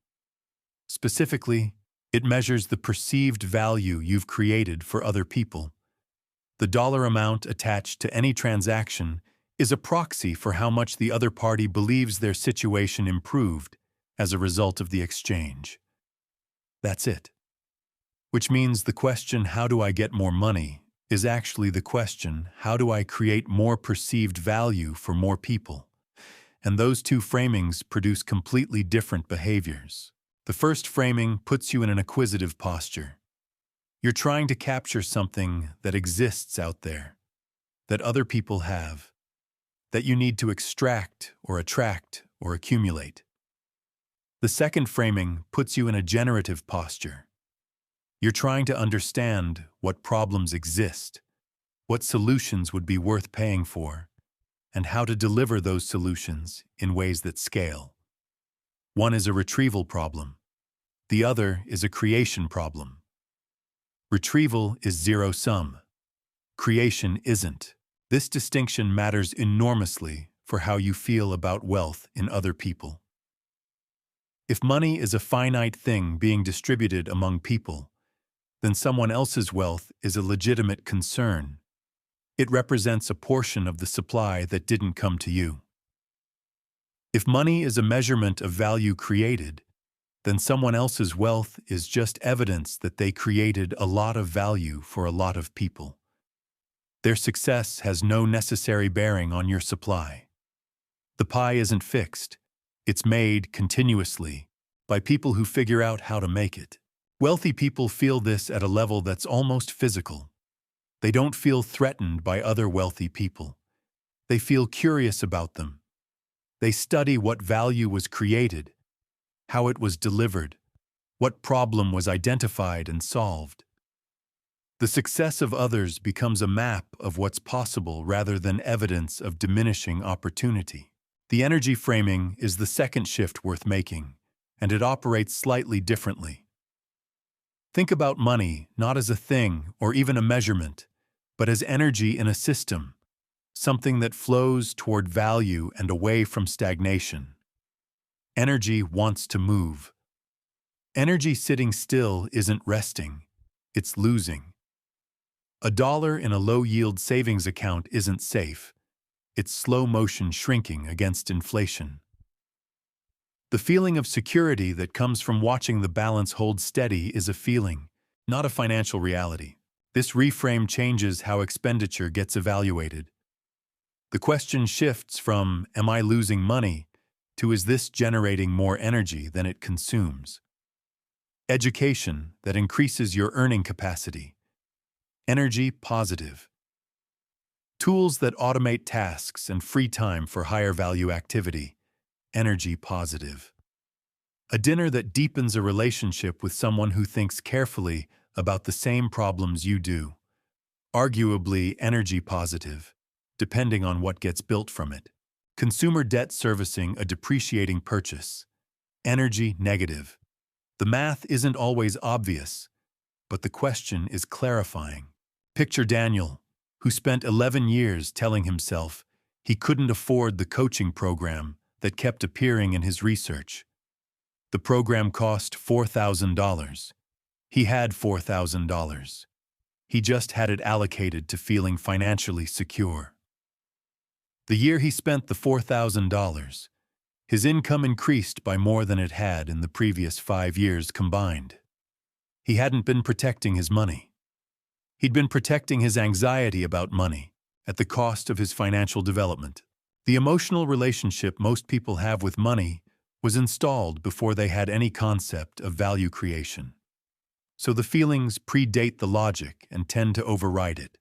Specifically, it measures the perceived value you've created for other people. The dollar amount attached to any transaction is a proxy for how much the other party believes their situation improved as a result of the exchange. That's it. Which means the question, how do I get more money, is actually the question, how do I create more perceived value for more people? And those two framings produce completely different behaviors. The first framing puts you in an acquisitive posture. You're trying to capture something that exists out there, that other people have, that you need to extract or attract or accumulate. The second framing puts you in a generative posture. You're trying to understand what problems exist, what solutions would be worth paying for, and how to deliver those solutions in ways that scale. One is a retrieval problem. The other is a creation problem. Retrieval is zero-sum. Creation isn't. This distinction matters enormously for how you feel about wealth in other people. If money is a finite thing being distributed among people, then someone else's wealth is a legitimate concern. It represents a portion of the supply that didn't come to you. If money is a measurement of value created, then someone else's wealth is just evidence that they created a lot of value for a lot of people. Their success has no necessary bearing on your supply. The pie isn't fixed. It's made continuously by people who figure out how to make it. Wealthy people feel this at a level that's almost physical. They don't feel threatened by other wealthy people. They feel curious about them. They study what value was created, how it was delivered, What problem was identified and solved? The success of others becomes a map of what's possible rather than evidence of diminishing opportunity. The energy framing is the second shift worth making, and it operates slightly differently. Think about money not as a thing or even a measurement, but as energy in a system, something that flows toward value and away from stagnation. Energy wants to move. Energy sitting still isn't resting, it's losing. $1 in a low-yield savings account isn't safe. It's slow-motion shrinking against inflation. The feeling of security that comes from watching the balance hold steady is a feeling, not a financial reality. This reframe changes how expenditure gets evaluated. The question shifts from, "Am I losing money?" to, "Is this generating more energy than it consumes?" Education that increases your earning capacity. Energy positive. Tools that automate tasks and free time for higher value activity. Energy positive. A dinner that deepens a relationship with someone who thinks carefully about the same problems you do. Arguably energy positive, depending on what gets built from it. Consumer debt servicing a depreciating purchase. Energy negative. The math isn't always obvious, but the question is clarifying. Picture Daniel, who spent 11 years telling himself he couldn't afford the coaching program that kept appearing in his research. The program cost $4,000. He had $4,000. He just had it allocated to feeling financially secure. The year he spent the $4,000, his income increased by more than it had in the previous 5 years combined. He hadn't been protecting his money. He'd been protecting his anxiety about money at the cost of his financial development. The emotional relationship most people have with money was installed before they had any concept of value creation. So the feelings predate the logic and tend to override it.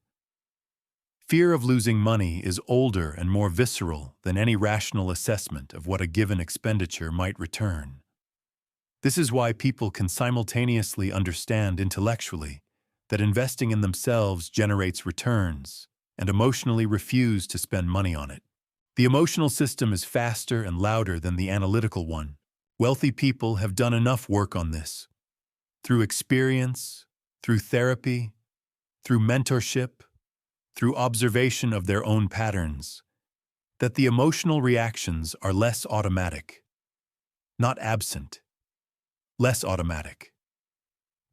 Fear of losing money is older and more visceral than any rational assessment of what a given expenditure might return. This is why people can simultaneously understand intellectually that investing in themselves generates returns and emotionally refuse to spend money on it. The emotional system is faster and louder than the analytical one. Wealthy people have done enough work on this. Through experience, through therapy, through mentorship, through observation of their own patterns, that the emotional reactions are less automatic, not absent, less automatic.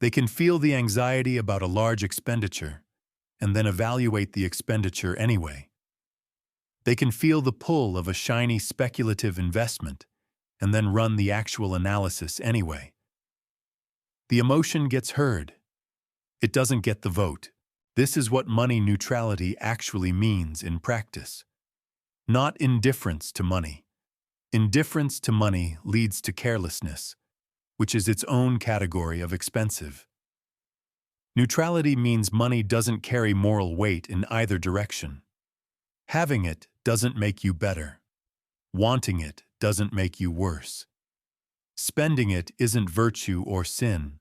They can feel the anxiety about a large expenditure and then evaluate the expenditure anyway. They can feel the pull of a shiny speculative investment and then run the actual analysis anyway. The emotion gets heard. It doesn't get the vote. This is what money neutrality actually means in practice. Not indifference to money. Indifference to money leads to carelessness, which is its own category of expensive. Neutrality means money doesn't carry moral weight in either direction. Having it doesn't make you better. Wanting it doesn't make you worse. Spending it isn't virtue or sin.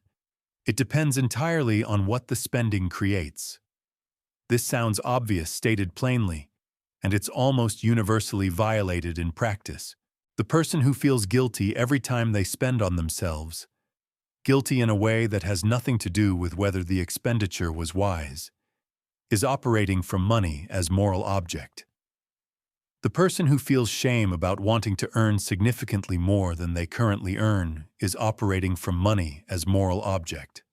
It depends entirely on what the spending creates. This sounds obvious stated plainly, and it's almost universally violated in practice. The person who feels guilty every time they spend on themselves, guilty in a way that has nothing to do with whether the expenditure was wise, is operating from money as moral object. The person who feels shame about wanting to earn significantly more than they currently earn is operating from money as moral object.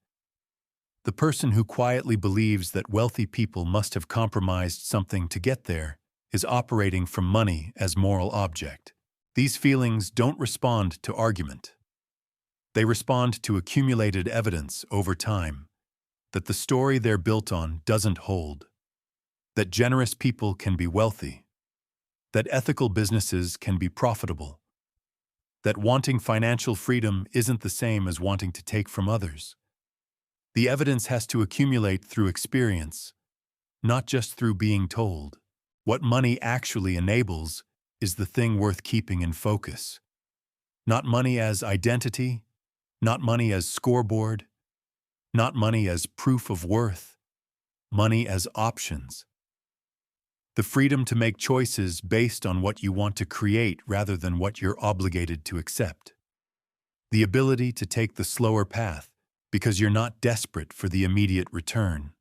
The person who quietly believes that wealthy people must have compromised something to get there is operating from money as moral object. These feelings don't respond to argument. They respond to accumulated evidence over time that the story they're built on doesn't hold, that generous people can be wealthy, that ethical businesses can be profitable, that wanting financial freedom isn't the same as wanting to take from others. The evidence has to accumulate through experience, not just through being told. What money actually enables is the thing worth keeping in focus. Not money as identity, Not money as scoreboard, not money as proof of worth, money as options. The freedom to make choices based on what you want to create rather than what you're obligated to accept. The ability to take the slower path because you're not desperate for the immediate return.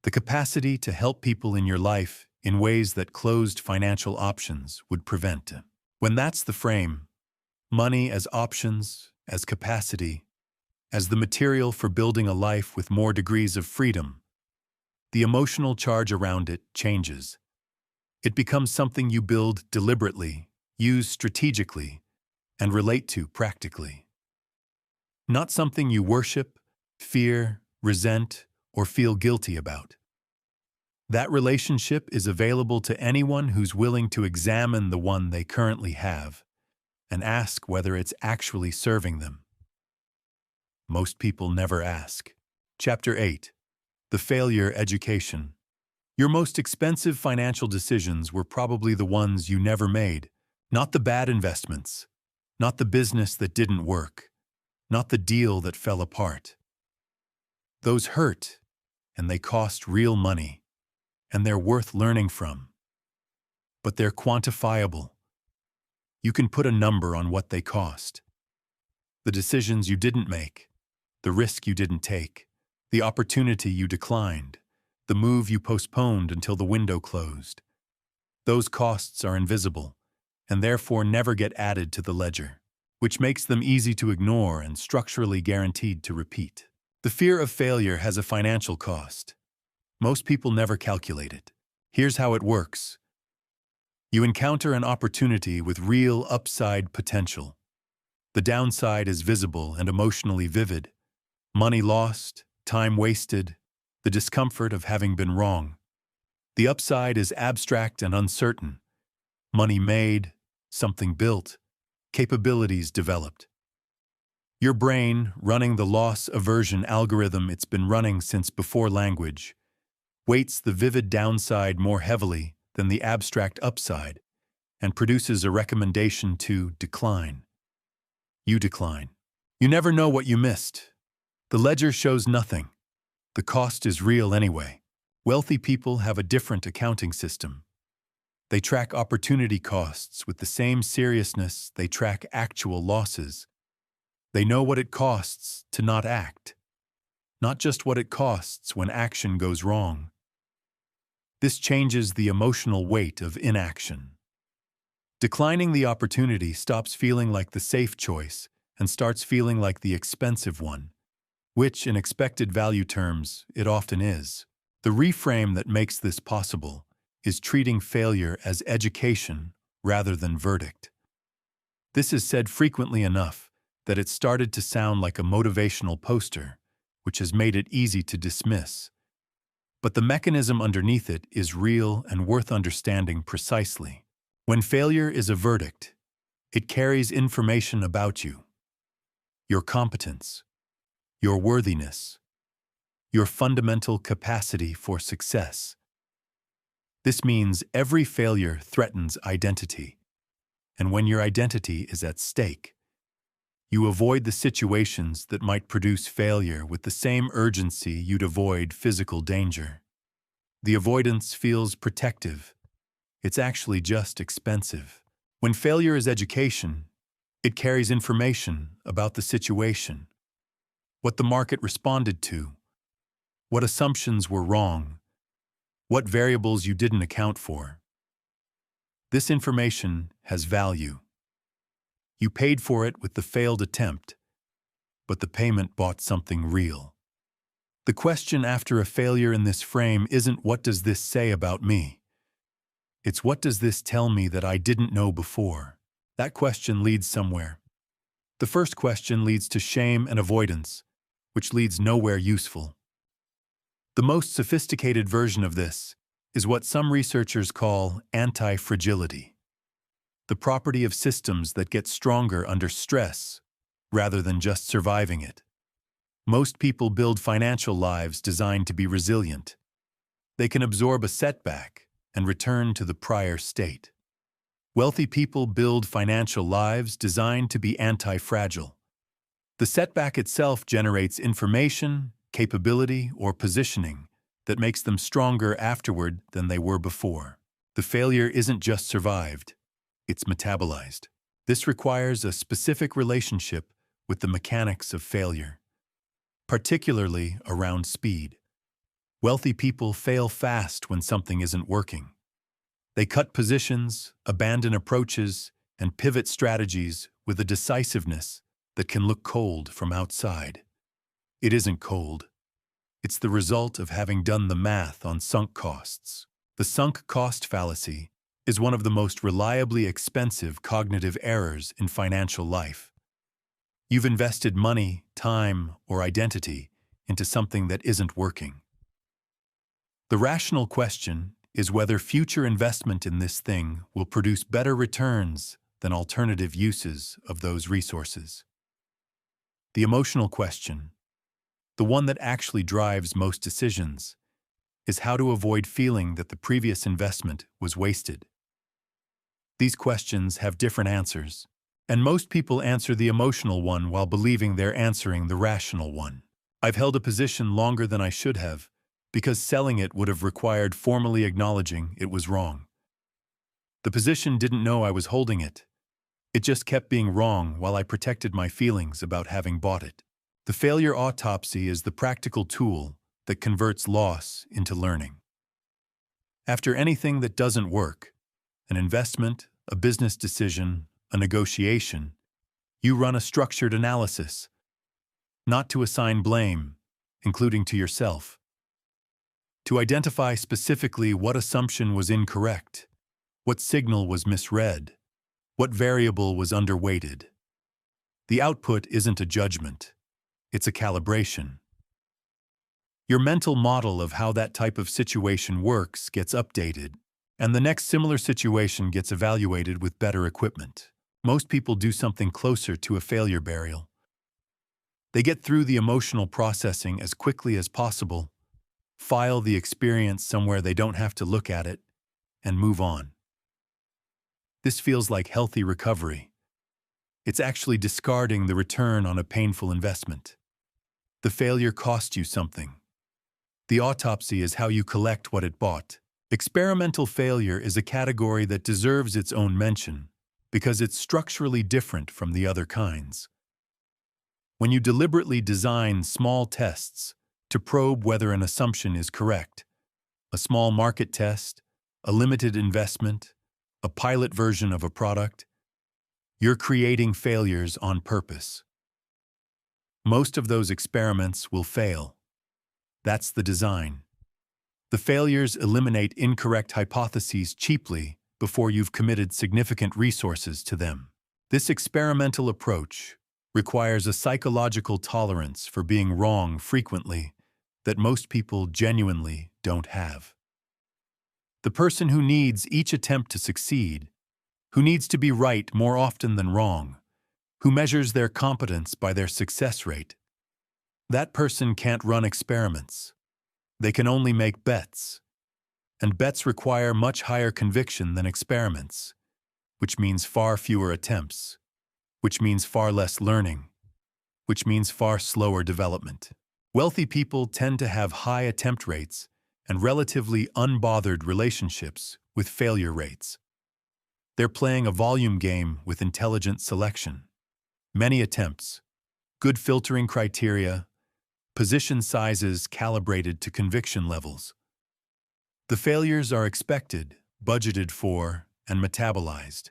The capacity to help people in your life in ways that closed financial options would prevent. When that's the frame, money as options, as capacity, as the material for building a life with more degrees of freedom, the emotional charge around it changes. It becomes something you build deliberately, use strategically, and relate to practically. Not something you worship, fear, resent, or feel guilty about. That relationship is available to anyone who's willing to examine the one they currently have and ask whether it's actually serving them. Most people never ask. Chapter 8. The Failure Education. Your most expensive financial decisions were probably the ones you never made, not the bad investments, not the business that didn't work, not the deal that fell apart. Those hurt, and they cost real money, and they're worth learning from. But they're quantifiable. You can put a number on what they cost. The decisions you didn't make, the risk you didn't take, the opportunity you declined, the move you postponed until the window closed. Those costs are invisible, and therefore never get added to the ledger, which makes them easy to ignore and structurally guaranteed to repeat. The fear of failure has a financial cost. Most people never calculate it. Here's how it works. You encounter an opportunity with real upside potential. The downside is visible and emotionally vivid. Money lost, time wasted, the discomfort of having been wrong. The upside is abstract and uncertain. Money made, something built, capabilities developed. Your brain, running the loss aversion algorithm it's been running since before language, weights the vivid downside more heavily than the abstract upside and produces a recommendation to decline. You decline. You never know what you missed. The ledger shows nothing. The cost is real anyway. Wealthy people have a different accounting system. They track opportunity costs with the same seriousness they track actual losses. They know what it costs to not act, not just what it costs when action goes wrong. This changes the emotional weight of inaction. Declining the opportunity stops feeling like the safe choice and starts feeling like the expensive one, which, in expected value terms, it often is. The reframe that makes this possible is treating failure as education rather than verdict. This is said frequently enough that it started to sound like a motivational poster, which has made it easy to dismiss. But the mechanism underneath it is real and worth understanding precisely. When failure is a verdict, it carries information about you, your competence, your worthiness, your fundamental capacity for success. This means every failure threatens identity, and when your identity is at stake, you avoid the situations that might produce failure with the same urgency you'd avoid physical danger. The avoidance feels protective. It's actually just expensive. When failure is education, it carries information about the situation, what the market responded to, what assumptions were wrong, what variables you didn't account for. This information has value. You paid for it with the failed attempt, but the payment bought something real. The question after a failure in this frame isn't what does this say about me? It's what does this tell me that I didn't know before? That question leads somewhere. The first question leads to shame and avoidance, which leads nowhere useful. The most sophisticated version of this is what some researchers call anti-fragility, the property of systems that get stronger under stress rather than just surviving it. Most people build financial lives designed to be resilient. They can absorb a setback and return to the prior state. Wealthy people build financial lives designed to be anti-fragile. The setback itself generates information, capability, or positioning that makes them stronger afterward than they were before. The failure isn't just survived, it's metabolized. This requires a specific relationship with the mechanics of failure, particularly around speed. Wealthy people fail fast when something isn't working. They cut positions, abandon approaches, and pivot strategies with a decisiveness that can look cold from outside. It isn't cold. It's the result of having done the math on sunk costs. The sunk cost fallacy is one of the most reliably expensive cognitive errors in financial life. You've invested money, time, or identity into something that isn't working. The rational question is whether future investment in this thing will produce better returns than alternative uses of those resources. The emotional question, the one that actually drives most decisions, is how to avoid feeling that the previous investment was wasted. These questions have different answers, and most people answer the emotional one while believing they're answering the rational one. I've held a position longer than I should have, because selling it would have required formally acknowledging it was wrong. The position didn't know I was holding it. It just kept being wrong while I protected my feelings about having bought it. The failure autopsy is the practical tool that converts loss into learning. After anything that doesn't work, an investment, a business decision, a negotiation, you run a structured analysis, not to assign blame, including to yourself, to identify specifically what assumption was incorrect, what signal was misread, what variable was underweighted. The output isn't a judgment, it's a calibration. Your mental model of how that type of situation works gets updated, and the next similar situation gets evaluated with better equipment. Most people do something closer to a failure burial. They get through the emotional processing as quickly as possible, file the experience somewhere they don't have to look at it, and move on. This feels like healthy recovery. It's actually discarding the return on a painful investment. The failure cost you something. The autopsy is how you collect what it bought. Experimental failure is a category that deserves its own mention because it's structurally different from the other kinds. When you deliberately design small tests to probe whether an assumption is correct, a small market test, a limited investment, a pilot version of a product, you're creating failures on purpose. Most of those experiments will fail. That's the design. The failures eliminate incorrect hypotheses cheaply before you've committed significant resources to them. This experimental approach requires a psychological tolerance for being wrong frequently that most people genuinely don't have. The person who needs each attempt to succeed, who needs to be right more often than wrong, who measures their competence by their success rate, that person can't run experiments. They can only make bets. And bets require much higher conviction than experiments, which means far fewer attempts, which means far less learning, which means far slower development. Wealthy people tend to have high attempt rates and relatively unbothered relationships with failure rates. They're playing a volume game with intelligent selection. Many attempts, good filtering criteria, position sizes calibrated to conviction levels. The failures are expected, budgeted for, and metabolized.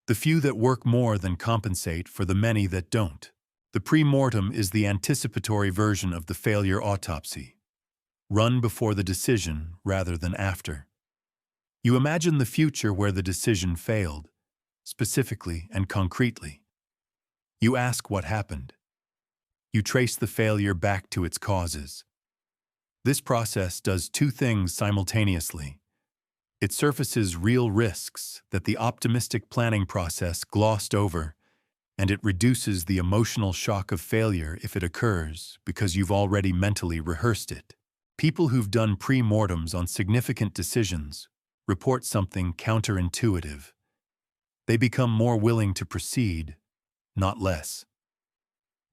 The few that work more than compensate for the many that don't. The pre-mortem is the anticipatory version of the failure autopsy. Run before the decision rather than after. You imagine the future where the decision failed, specifically and concretely. You ask what happened. You trace the failure back to its causes. This process does two things simultaneously. It surfaces real risks that the optimistic planning process glossed over, and it reduces the emotional shock of failure if it occurs because you've already mentally rehearsed it. People who've done pre-mortems on significant decisions report something counterintuitive. They become more willing to proceed, not less.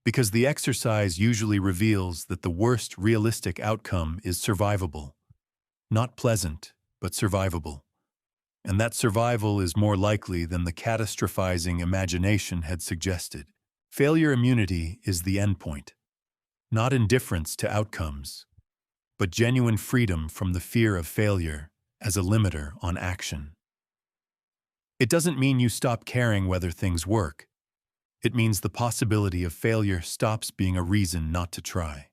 Because the exercise usually reveals that the worst realistic outcome is survivable. Not pleasant, but survivable. And that survival is more likely than the catastrophizing imagination had suggested. Failure immunity is the endpoint. Not indifference to outcomes, but genuine freedom from the fear of failure as a limiter on action. It doesn't mean you stop caring whether things work. It means the possibility of failure stops being a reason not to try.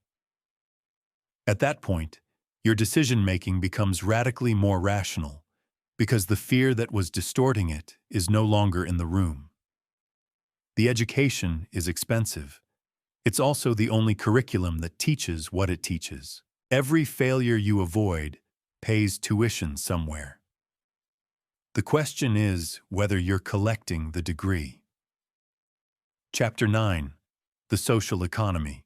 At that point, your decision-making becomes radically more rational, because the fear that was distorting it is no longer in the room. The education is expensive. It's also the only curriculum that teaches what it teaches. Every failure you avoid pays tuition somewhere. The question is whether you're collecting the degree. Chapter 9. The Social Economy.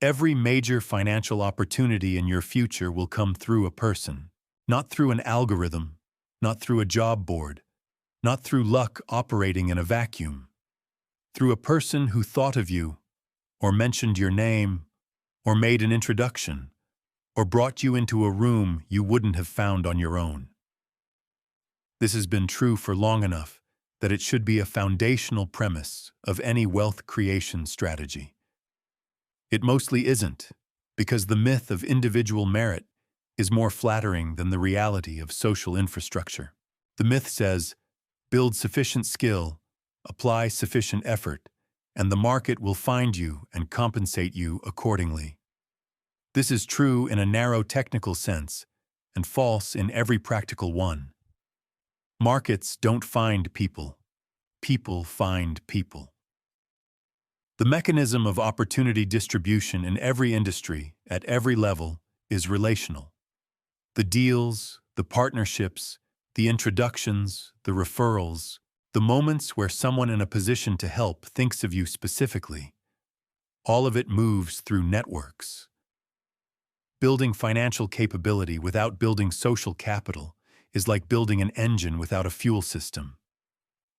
Every major financial opportunity in your future will come through a person, not through an algorithm, not through a job board, not through luck operating in a vacuum. Through a person who thought of you, or mentioned your name, or made an introduction, or brought you into a room you wouldn't have found on your own. This has been true for long enough that it should be a foundational premise of any wealth creation strategy. It mostly isn't, because the myth of individual merit is more flattering than the reality of social infrastructure. The myth says, build sufficient skill, apply sufficient effort, and the market will find you and compensate you accordingly. This is true in a narrow technical sense and false in every practical one. Markets don't find people. People find people. The mechanism of opportunity distribution in every industry, at every level, is relational. The deals, the partnerships, the introductions, the referrals, the moments where someone in a position to help thinks of you specifically, all of it moves through networks. Building financial capability without building social capital is like building an engine without a fuel system.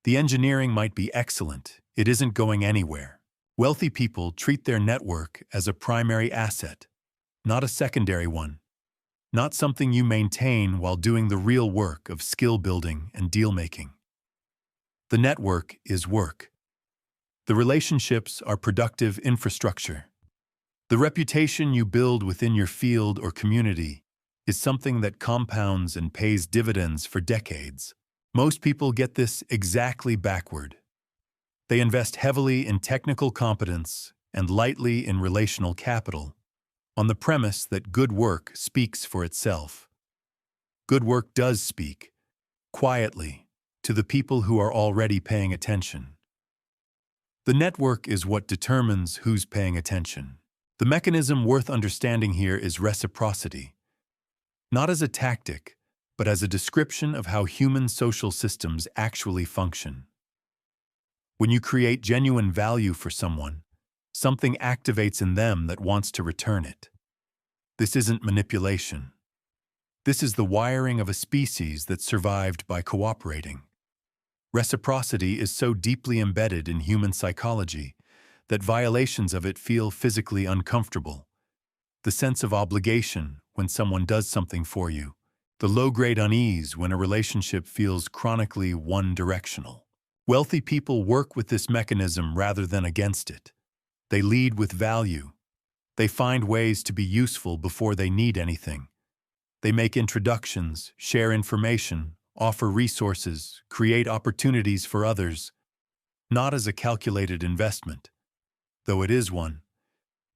The engineering might be excellent, it isn't going anywhere. Wealthy people treat their network as a primary asset, not a secondary one, not something you maintain while doing the real work of skill building and deal making. The network is work. The relationships are productive infrastructure. The reputation you build within your field or community is something that compounds and pays dividends for decades. Most people get this exactly backward. They invest heavily in technical competence and lightly in relational capital, on the premise that good work speaks for itself. Good work does speak, quietly, to the people who are already paying attention. The network is what determines who's paying attention. The mechanism worth understanding here is reciprocity. Not as a tactic, but as a description of how human social systems actually function. When you create genuine value for someone, something activates in them that wants to return it. This isn't manipulation. This is the wiring of a species that survived by cooperating. Reciprocity is so deeply embedded in human psychology that violations of it feel physically uncomfortable. The sense of obligation when someone does something for you, the low-grade unease when a relationship feels chronically one-directional. Wealthy people work with this mechanism rather than against it. They lead with value. They find ways to be useful before they need anything. They make introductions, share information, offer resources, create opportunities for others, not as a calculated investment, though it is one,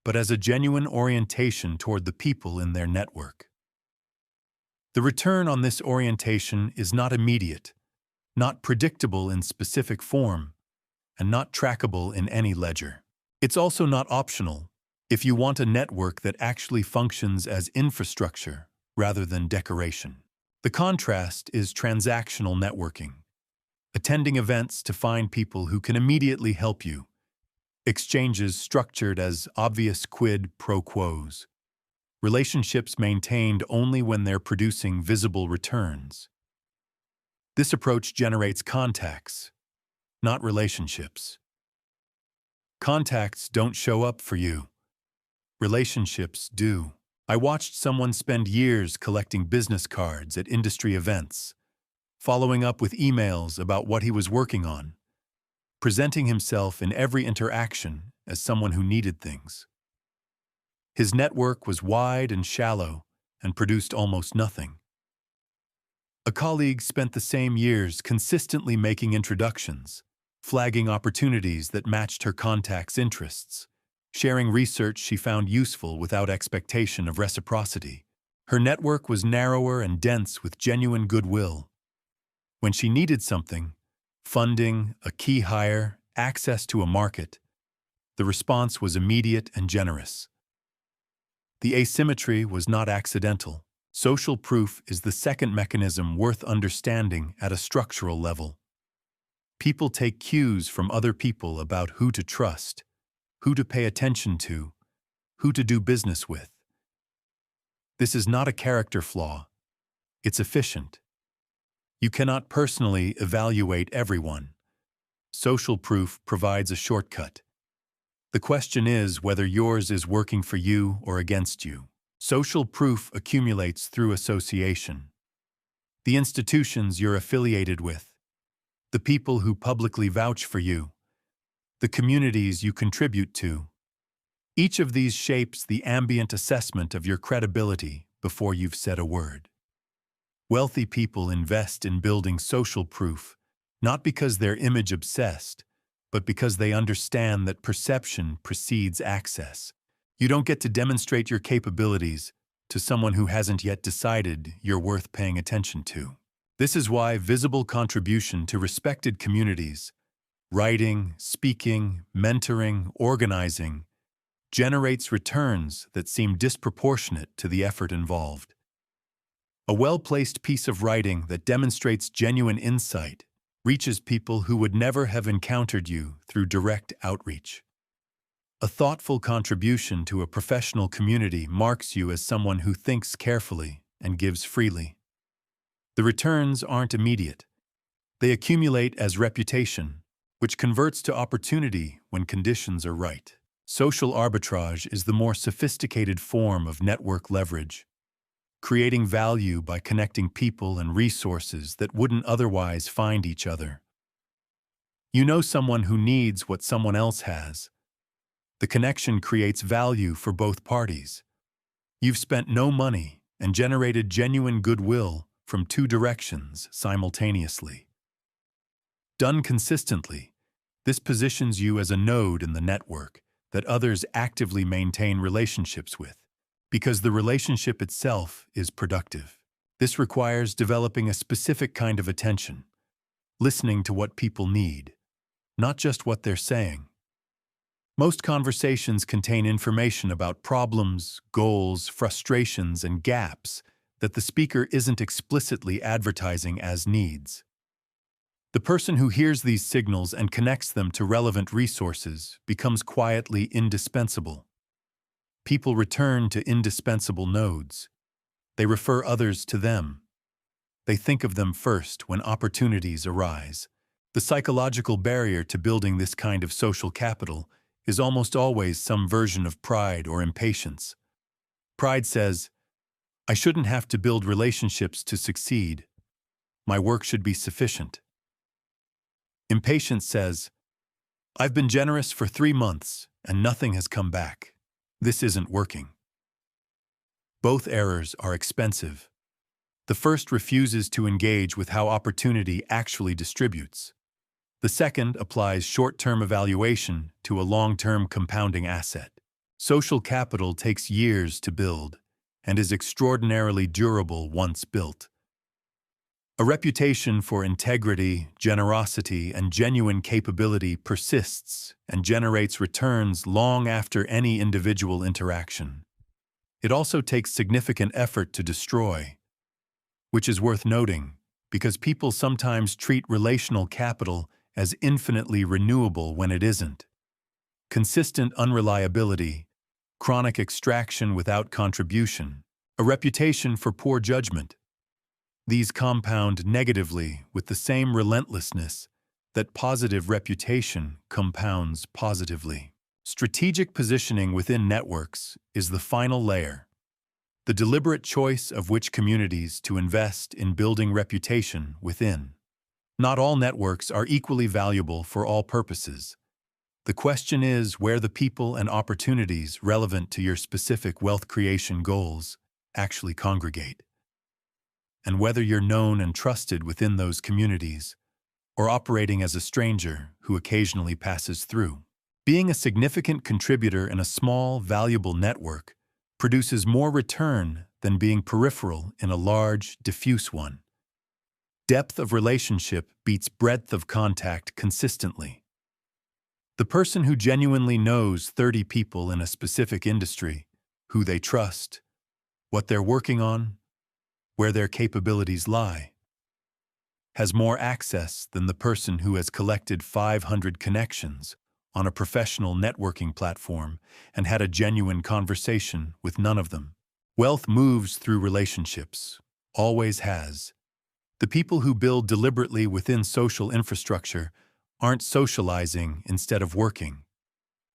but as a genuine orientation toward the people in their network. The return on this orientation is not immediate, not predictable in specific form, and not trackable in any ledger. It's also not optional if you want a network that actually functions as infrastructure rather than decoration. The contrast is transactional networking, attending events to find people who can immediately help you, exchanges structured as obvious quid pro quos, relationships maintained only when they're producing visible returns. This approach generates contacts, not relationships. Contacts don't show up for you. Relationships do. I watched someone spend years collecting business cards at industry events, following up with emails about what he was working on, presenting himself in every interaction as someone who needed things. His network was wide and shallow and produced almost nothing. A colleague spent the same years consistently making introductions, flagging opportunities that matched her contact's interests, sharing research she found useful without expectation of reciprocity. Her network was narrower and dense with genuine goodwill. When she needed something, funding, a key hire, access to a market, the response was immediate and generous. The asymmetry was not accidental. Social proof is the second mechanism worth understanding at a structural level. People take cues from other people about who to trust, who to pay attention to, who to do business with. This is not a character flaw. It's efficient. You cannot personally evaluate everyone. Social proof provides a shortcut. The question is whether yours is working for you or against you. Social proof accumulates through association. The institutions you're affiliated with, the people who publicly vouch for you, the communities you contribute to. Each of these shapes the ambient assessment of your credibility before you've said a word. Wealthy people invest in building social proof, not because they're image-obsessed, but because they understand that perception precedes access. You don't get to demonstrate your capabilities to someone who hasn't yet decided you're worth paying attention to. This is why visible contribution to respected communities, writing, speaking, mentoring, organizing, generates returns that seem disproportionate to the effort involved. A well-placed piece of writing that demonstrates genuine insight reaches people who would never have encountered you through direct outreach. A thoughtful contribution to a professional community marks you as someone who thinks carefully and gives freely. The returns aren't immediate. They accumulate as reputation, which converts to opportunity when conditions are right. Social arbitrage is the more sophisticated form of network leverage, creating value by connecting people and resources that wouldn't otherwise find each other. You know someone who needs what someone else has. The connection creates value for both parties. You've spent no money and generated genuine goodwill from two directions simultaneously. Done consistently, this positions you as a node in the network that others actively maintain relationships with, because the relationship itself is productive. This requires developing a specific kind of attention, listening to what people need, not just what they're saying. Most conversations contain information about problems, goals, frustrations, and gaps that the speaker isn't explicitly advertising as needs. The person who hears these signals and connects them to relevant resources becomes quietly indispensable. People return to indispensable nodes. They refer others to them. They think of them first when opportunities arise. The psychological barrier to building this kind of social capital is almost always some version of pride or impatience. Pride says, "I shouldn't have to build relationships to succeed. My work should be sufficient." Impatience says, "I've been generous for 3 months and nothing has come back. This isn't working." Both errors are expensive. The first refuses to engage with how opportunity actually distributes. The second applies short-term evaluation to a long-term compounding asset. Social capital takes years to build and is extraordinarily durable once built. A reputation for integrity, generosity, and genuine capability persists and generates returns long after any individual interaction. It also takes significant effort to destroy, which is worth noting because people sometimes treat relational capital as infinitely renewable when it isn't. Consistent unreliability, chronic extraction without contribution, a reputation for poor judgment. These compound negatively with the same relentlessness that positive reputation compounds positively. Strategic positioning within networks is the final layer, the deliberate choice of which communities to invest in building reputation within. Not all networks are equally valuable for all purposes. The question is where the people and opportunities relevant to your specific wealth creation goals actually congregate, and whether you're known and trusted within those communities or operating as a stranger who occasionally passes through. Being a significant contributor in a small, valuable network produces more return than being peripheral in a large, diffuse one. Depth of relationship beats breadth of contact consistently. The person who genuinely knows 30 people in a specific industry, who they trust, what they're working on, where their capabilities lie, has more access than the person who has collected 500 connections on a professional networking platform and had a genuine conversation with none of them. Wealth moves through relationships, always has. The people who build deliberately within social infrastructure aren't socializing instead of working.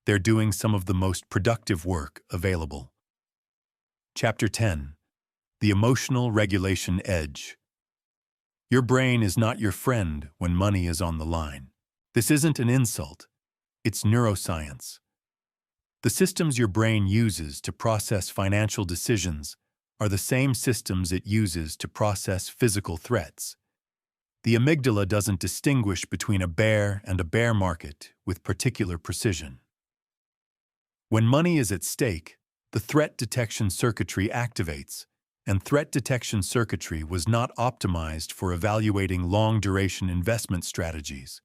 They're doing some of the most productive work available. Chapter 10. The Emotional Regulation Edge. Your brain is not your friend when money is on the line. This isn't an insult. It's neuroscience. The systems your brain uses to process financial decisions are the same systems it uses to process physical threats. The amygdala doesn't distinguish between a bear and a bear market with particular precision. When money is at stake, the threat detection circuitry activates, and threat detection circuitry was not optimized for evaluating long-duration investment strategies.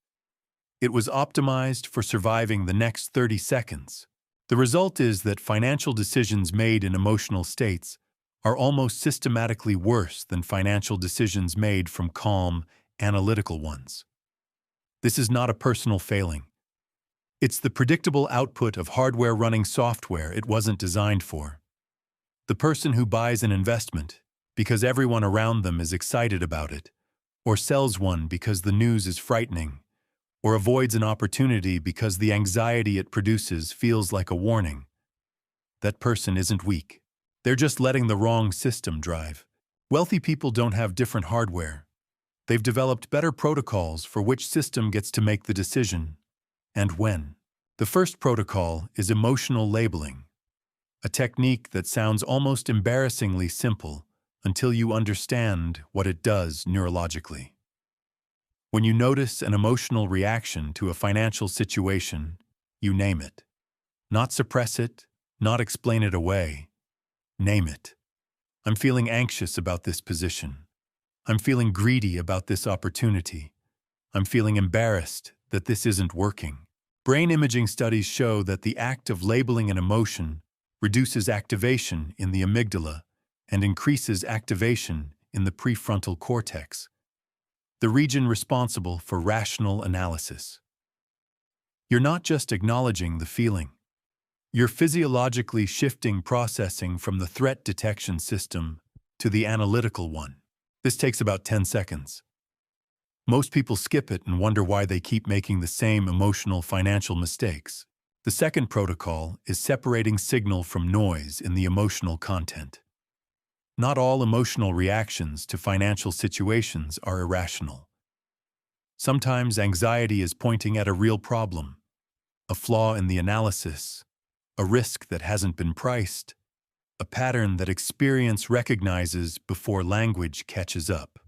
It was optimized for surviving the next 30 seconds. The result is that financial decisions made in emotional states are almost systematically worse than financial decisions made from calm, analytical ones. This is not a personal failing. It's the predictable output of hardware running software it wasn't designed for. The person who buys an investment because everyone around them is excited about it, or sells one because the news is frightening, or avoids an opportunity because the anxiety it produces feels like a warning, that person isn't weak. They're just letting the wrong system drive. Wealthy people don't have different hardware. They've developed better protocols for which system gets to make the decision, and when. The first protocol is emotional labeling, a technique that sounds almost embarrassingly simple until you understand what it does neurologically. When you notice an emotional reaction to a financial situation, you name it. Not suppress it, not explain it away. Name it. I'm feeling anxious about this position. I'm feeling greedy about this opportunity. I'm feeling embarrassed that this isn't working. Brain imaging studies show that the act of labeling an emotion reduces activation in the amygdala and increases activation in the prefrontal cortex, the region responsible for rational analysis. You're not just acknowledging the feeling. You're physiologically shifting processing from the threat detection system to the analytical one. This takes about 10 seconds. Most people skip it and wonder why they keep making the same emotional financial mistakes. The second protocol is separating signal from noise in the emotional content. Not all emotional reactions to financial situations are irrational. Sometimes anxiety is pointing at a real problem, a flaw in the analysis, a risk that hasn't been priced, a pattern that experience recognizes before language catches up.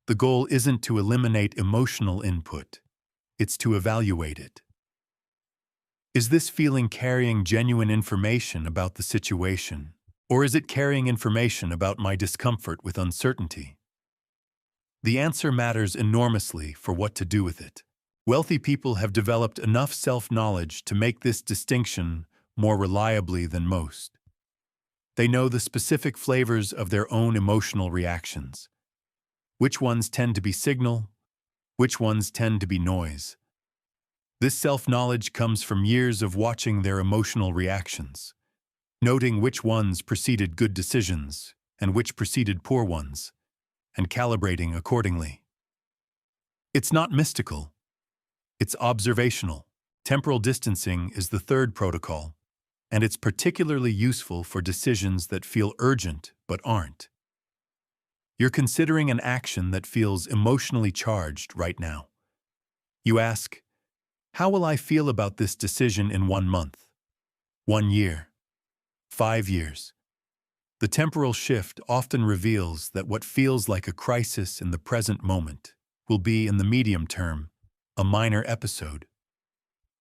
The goal isn't to eliminate emotional input, it's to evaluate it. Is this feeling carrying genuine information about the situation, or is it carrying information about my discomfort with uncertainty? The answer matters enormously for what to do with it. Wealthy people have developed enough self-knowledge to make this distinction more reliably than most. They know the specific flavors of their own emotional reactions. Which ones tend to be signal, which ones tend to be noise. This self-knowledge comes from years of watching their emotional reactions, noting which ones preceded good decisions and which preceded poor ones, and calibrating accordingly. It's not mystical, it's observational. Temporal distancing is the third protocol, and it's particularly useful for decisions that feel urgent but aren't. You're considering an action that feels emotionally charged right now. You ask, how will I feel about this decision in 1 month, 1 year, 5 years? The temporal shift often reveals that what feels like a crisis in the present moment will be, in the medium term, a minor episode.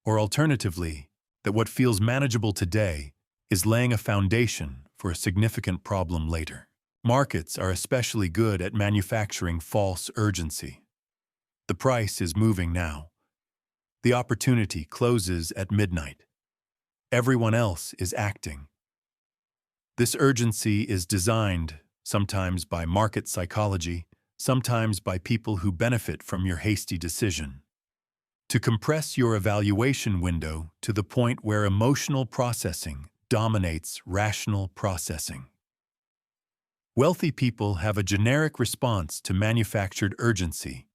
Or alternatively, that what feels manageable today is laying a foundation for a significant problem later. Markets are especially good at manufacturing false urgency. The price is moving now. The opportunity closes at midnight. Everyone else is acting. This urgency is designed, sometimes by market psychology, sometimes by people who benefit from your hasty decision, to compress your evaluation window to the point where emotional processing dominates rational processing. Wealthy people have a generic response to manufactured urgency.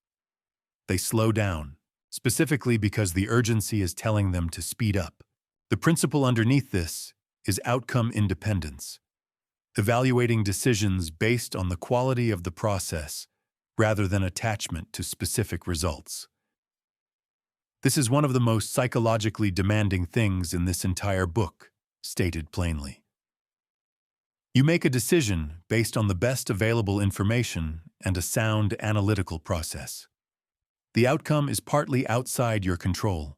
They slow down, specifically because the urgency is telling them to speed up. The principle underneath this is outcome independence, evaluating decisions based on the quality of the process rather than attachment to specific results. This is one of the most psychologically demanding things in this entire book, stated plainly. You make a decision based on the best available information and a sound analytical process. The outcome is partly outside your control.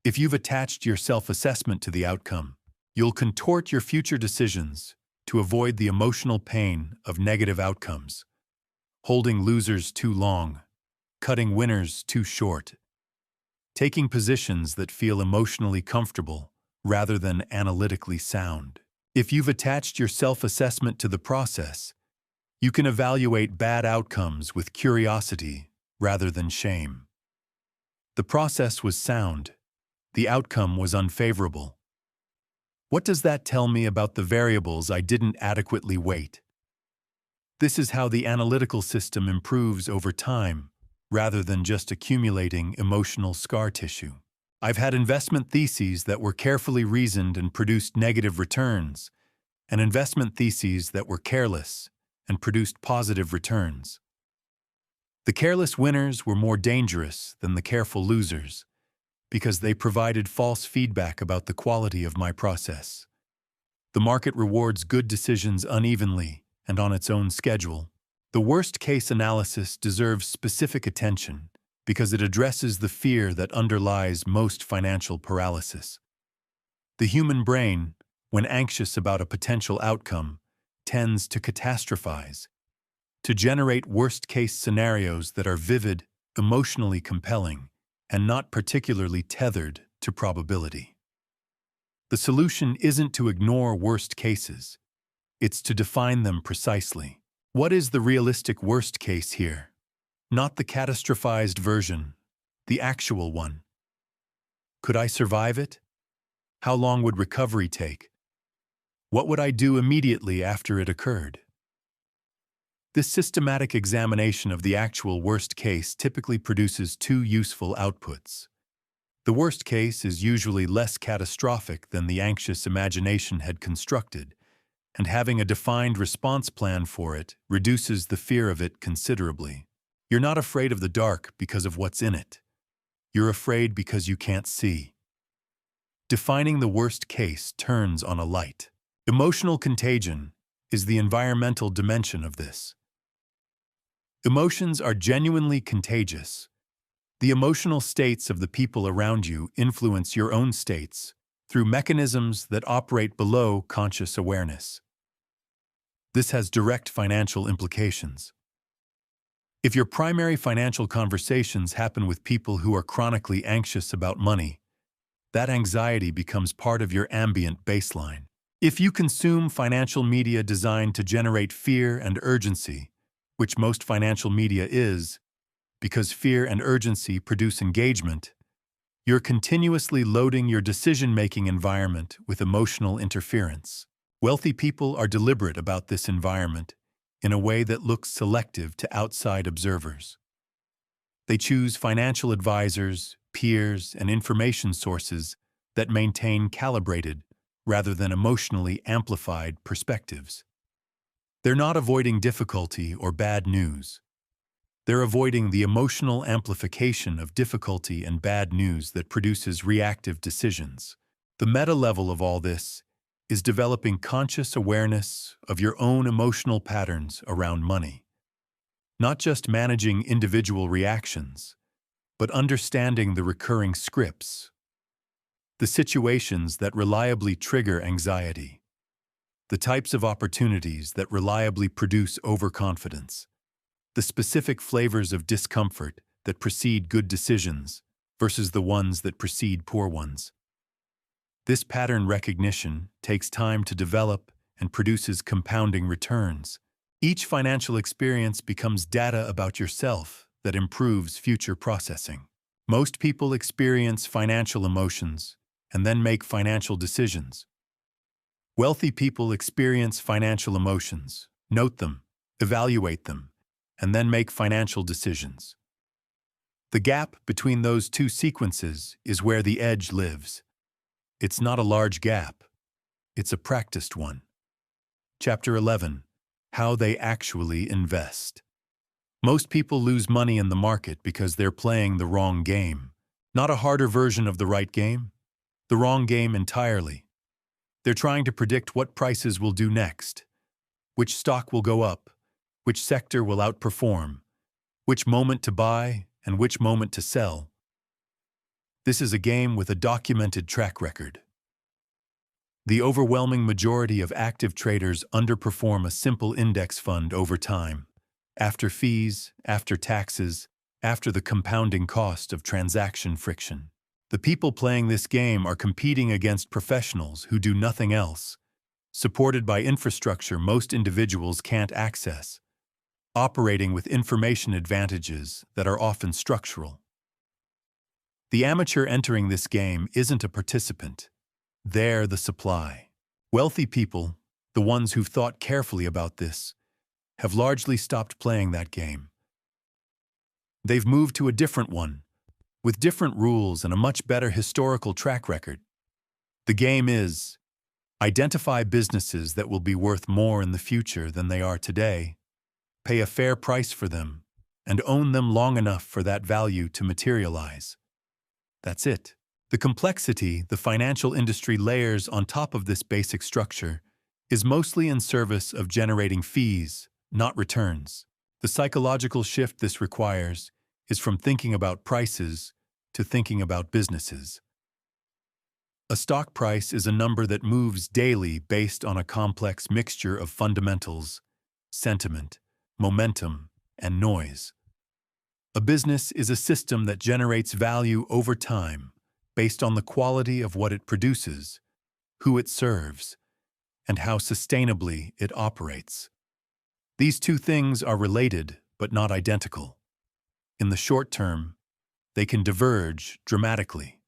If you've attached your self-assessment to the outcome, you'll contort your future decisions to avoid the emotional pain of negative outcomes, holding losers too long, cutting winners too short, taking positions that feel emotionally comfortable rather than analytically sound. If you've attached your self-assessment to the process, you can evaluate bad outcomes with curiosity rather than shame. The process was sound. The outcome was unfavorable. What does that tell me about the variables I didn't adequately weight? This is how the analytical system improves over time, rather than just accumulating emotional scar tissue. I've had investment theses that were carefully reasoned and produced negative returns, and investment theses that were careless and produced positive returns. The careless winners were more dangerous than the careful losers, because they provided false feedback about the quality of my process. The market rewards good decisions unevenly and on its own schedule. The worst-case analysis deserves specific attention because it addresses the fear that underlies most financial paralysis. The human brain, when anxious about a potential outcome, tends to catastrophize, to generate worst-case scenarios that are vivid, emotionally compelling, and not particularly tethered to probability. The solution isn't to ignore worst cases. It's to define them precisely. What is the realistic worst case here? Not the catastrophized version, the actual one. Could I survive it? How long would recovery take? What would I do immediately after it occurred? This systematic examination of the actual worst case typically produces two useful outputs. The worst case is usually less catastrophic than the anxious imagination had constructed, and having a defined response plan for it reduces the fear of it considerably. You're not afraid of the dark because of what's in it. You're afraid because you can't see. Defining the worst case turns on a light. Emotional contagion is the environmental dimension of this. Emotions are genuinely contagious. The emotional states of the people around you influence your own states through mechanisms that operate below conscious awareness. This has direct financial implications. If your primary financial conversations happen with people who are chronically anxious about money, that anxiety becomes part of your ambient baseline. If you consume financial media designed to generate fear and urgency, which most financial media is, because fear and urgency produce engagement, you're continuously loading your decision-making environment with emotional interference. Wealthy people are deliberate about this environment in a way that looks selective to outside observers. They choose financial advisors, peers, and information sources that maintain calibrated, rather than emotionally amplified perspectives. They're not avoiding difficulty or bad news. They're avoiding the emotional amplification of difficulty and bad news that produces reactive decisions. The meta level of all this is developing conscious awareness of your own emotional patterns around money. Not just managing individual reactions, but understanding the recurring scripts, the situations that reliably trigger anxiety, the types of opportunities that reliably produce overconfidence, the specific flavors of discomfort that precede good decisions versus the ones that precede poor ones. This pattern recognition takes time to develop and produces compounding returns. Each financial experience becomes data about yourself that improves future processing. Most people experience financial emotions and then make financial decisions. Wealthy people experience financial emotions, note them, evaluate them, and then make financial decisions. The gap between those two sequences is where the edge lives. It's not a large gap. It's a practiced one. Chapter 11. How they actually invest. Most people lose money in the market because they're playing the wrong game. Not a harder version of the right game. The wrong game entirely. They're trying to predict what prices will do next, which stock will go up, which sector will outperform, which moment to buy and which moment to sell. This is a game with a documented track record. The overwhelming majority of active traders underperform a simple index fund over time, after fees, after taxes, after the compounding cost of transaction friction. The people playing this game are competing against professionals who do nothing else, supported by infrastructure most individuals can't access, operating with information advantages that are often structural. The amateur entering this game isn't a participant. They're the supply. Wealthy people, the ones who've thought carefully about this, have largely stopped playing that game. They've moved to a different one, with different rules and a much better historical track record. The game is: identify businesses that will be worth more in the future than they are today, pay a fair price for them, and own them long enough for that value to materialize. That's it. The complexity the financial industry layers on top of this basic structure is mostly in service of generating fees, not returns. The psychological shift this requires is from thinking about prices to thinking about businesses. A stock price is a number that moves daily based on a complex mixture of fundamentals, sentiment, momentum, and noise. A business is a system that generates value over time based on the quality of what it produces, who it serves, and how sustainably it operates. These two things are related but not identical. In the short term, they can diverge dramatically.